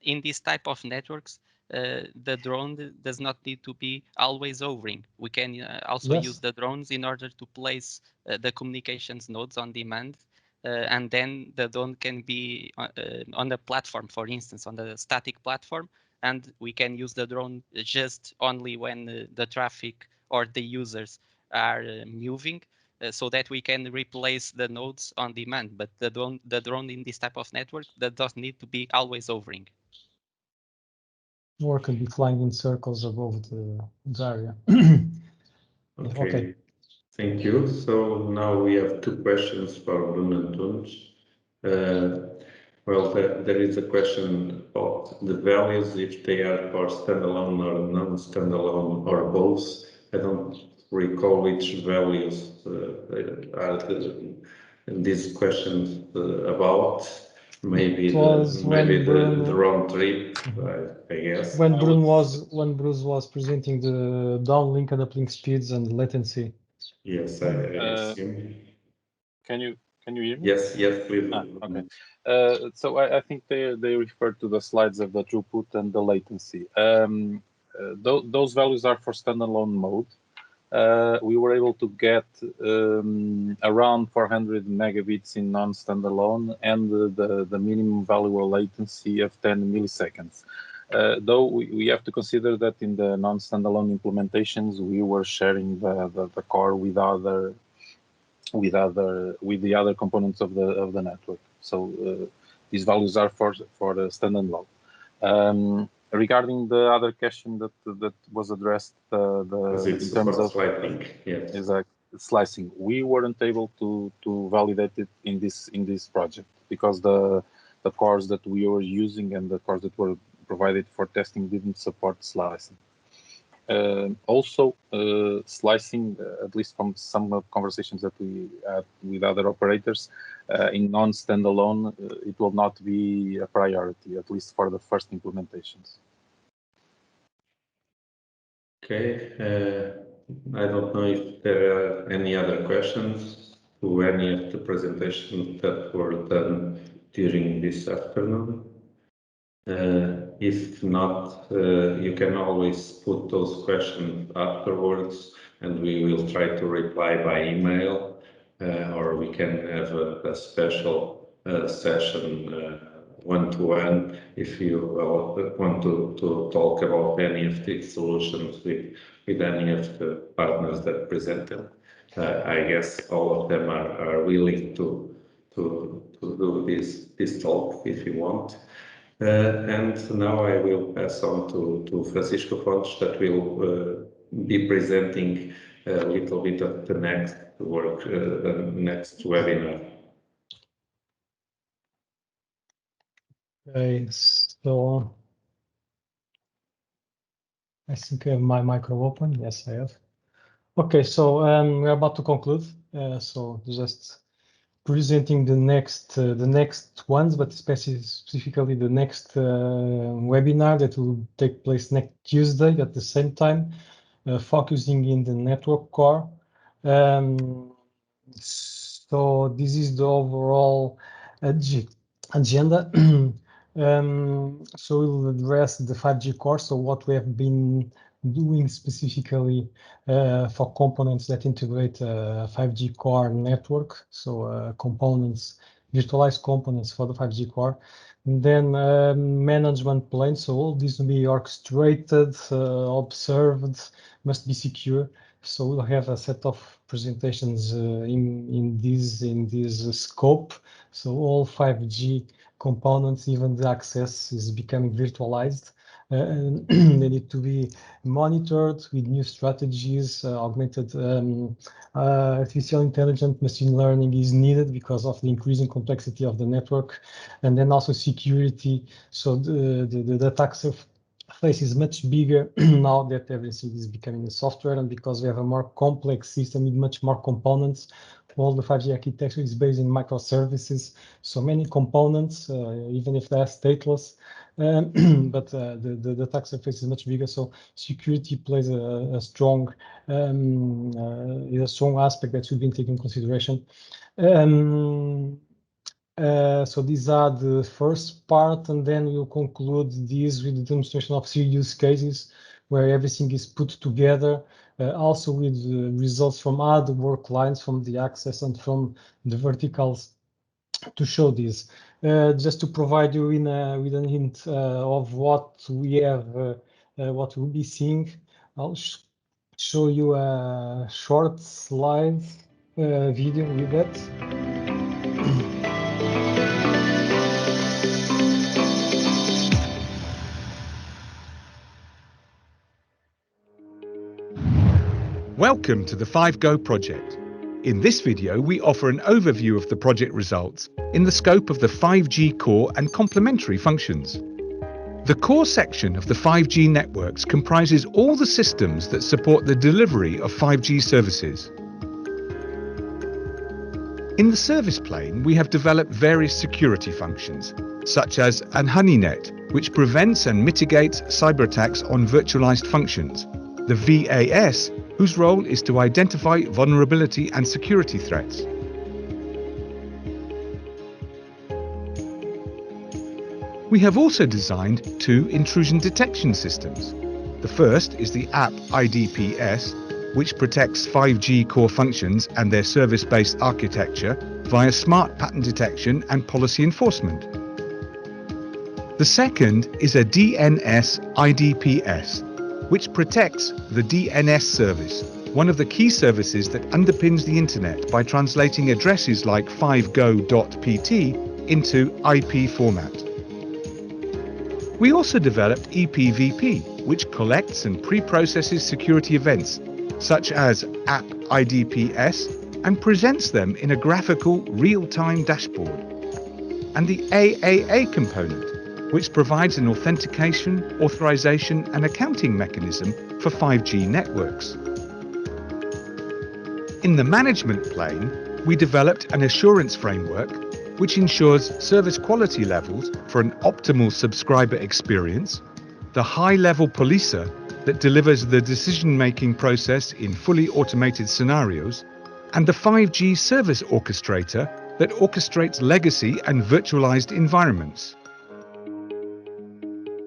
in this type of networks, the drone does not need to be always hovering. We can also use the drones in order to place the communications nodes on demand, and then the drone can be on the platform, for instance, on the static platform, and we can use the drone just only when the traffic or the users are moving. So that we can replace the nodes on demand, but the drone in this type of network that doesn't need to be always hovering. Or can be flying in circles above the area. Okay, thank you. So now we have 2 questions for Bruno and Tunes. Well, there is a question about the values, if they are for standalone or non-standalone or both. I don't recall which values are these questions about. Maybe the round trip, I guess. When Bruce was presenting the downlink and uplink speeds and latency. Yes, I assume. Can you hear me? Yes, please. Okay. So I think they refer to the slides of the throughput and the latency. Those values are for standalone mode. We were able to get around 400 megabits in non-standalone and the minimum value of latency of 10 milliseconds. Though we have to consider that in the non-standalone implementations, we were sharing the core with the other components of the network. So these values are for the standalone. Regarding the other question that was addressed, in terms of slicing, yes. Exactly, slicing, we weren't able to validate it in this project because the cores that we were using and the cores that were provided for testing didn't support slicing. Also, slicing, at least from some conversations that we had with other operators, in non-standalone, it will not be a priority, at least for the first implementations. Okay, I don't know if there are any other questions to any of the presentations that were done during this afternoon. If not, you can always put those questions afterwards and we will try to reply by email, or we can have a special session one-to-one if you want to talk about any of these solutions with any of the partners that present them. I guess all of them are willing to do this talk if you want. And now I will pass on to Francisco Fontes that will be presenting a little bit of the next work, the next webinar. Okay, so I think I have my micro open. Yes, I have. Okay, so we're about to conclude. So just presenting the next ones, but specifically the next webinar that will take place next Tuesday at the same time, focusing in the network core. So this is the overall agenda. So we'll address the 5G core. So what we have been doing specifically for components that integrate 5G core network. So components, virtualized components for the 5G core. And then management plane. So all these will be orchestrated, observed, must be secure. So we'll have a set of presentations in this scope. So all 5G components, even the access, is becoming virtualized. They need to be monitored with new strategies. Augmented artificial intelligence, machine learning is needed because of the increasing complexity of the network, and then also security. So the attack surface is much bigger now that everything is becoming a software, and because we have a more complex system with much more components. All the 5G architecture is based in microservices, so many components, even if they are stateless. But the attack surface is much bigger, so security plays a strong aspect that should be taken into consideration. So these are the first part, and then we'll conclude this with the demonstration of three use cases where everything is put together, also with results from other work lines, from the access and from the verticals, to show this. Just to provide you with a hint of what we have, what we'll be seeing, I'll show you a short slide video with that. Welcome to the 5Go project. In this video, we offer an overview of the project results in the scope of the 5G core and complementary functions. The core section of the 5G networks comprises all the systems that support the delivery of 5G services. In the service plane, we have developed various security functions, such as an HoneyNet, which prevents and mitigates cyber attacks on virtualized functions, the VAS, whose role is to identify vulnerability and security threats. We have also designed two intrusion detection systems. The first is the App IDPS, which protects 5G core functions and their service-based architecture via smart pattern detection and policy enforcement. The second is a DNS IDPS, which protects the DNS service, one of the key services that underpins the internet by translating addresses like 5go.pt into IP format. We also developed EPVP, which collects and pre-processes security events, such as App IDPS, and presents them in a graphical real-time dashboard. And the AAA component, which provides an authentication, authorization, and accounting mechanism for 5G networks. In the management plane, we developed an assurance framework which ensures service quality levels for an optimal subscriber experience, the high-level policer that delivers the decision-making process in fully automated scenarios, and the 5G service orchestrator that orchestrates legacy and virtualized environments.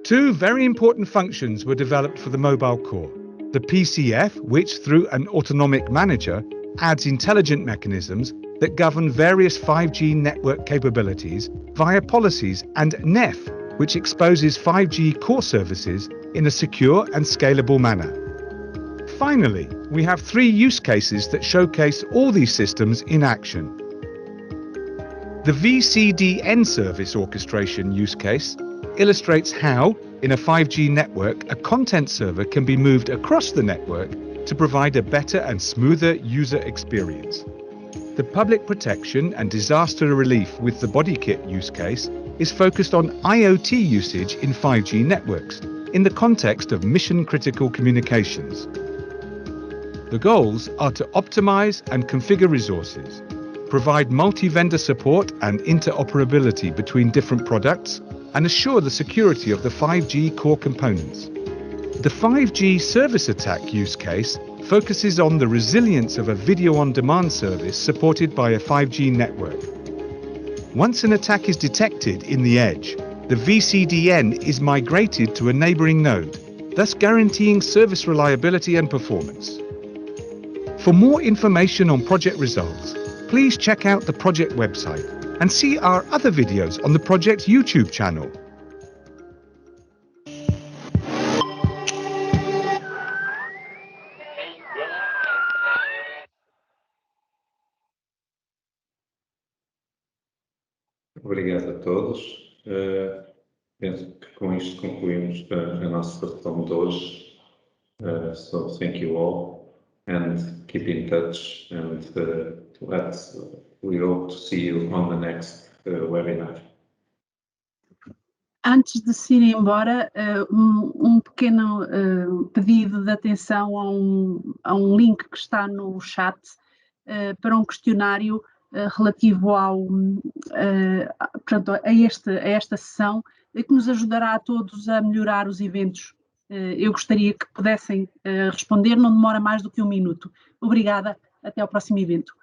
Two very important functions were developed for the mobile core. The PCF, which through an autonomic manager adds intelligent mechanisms that govern various 5G network capabilities via policies, and NEF, which exposes 5G core services in a secure and scalable manner. Finally, we have three use cases that showcase all these systems in action. The VCDN service orchestration use case illustrates how, in a 5G network, a content server can be moved across the network to provide a better and smoother user experience. The public protection and disaster relief with the BodyKit use case is focused on IoT usage in 5G networks in the context of mission-critical communications. The goals are to optimize and configure resources, provide multi-vendor support and interoperability between different products, and assure the security of the 5G core components. The 5G service attack use case focuses on the resilience of a video-on-demand service supported by a 5G network. Once an attack is detected in the edge, the VCDN is migrated to a neighboring node, thus guaranteeing service reliability and performance. For more information on project results, please check out the project website and see our other videos on the project's YouTube channel. Obrigado a todos. Penso que com isto concluímos a nossa sessão de hoje. So thank you all and keep in touch, and we hope to see you on the next webinar. Antes de se ir embora, um pequeno pedido de atenção a um link que está no chat para um questionário relativo portanto, a esta sessão, que nos ajudará a todos a melhorar os eventos. Eu gostaria que pudessem responder, não demora mais do que 1 minuto. Obrigada, até ao próximo evento.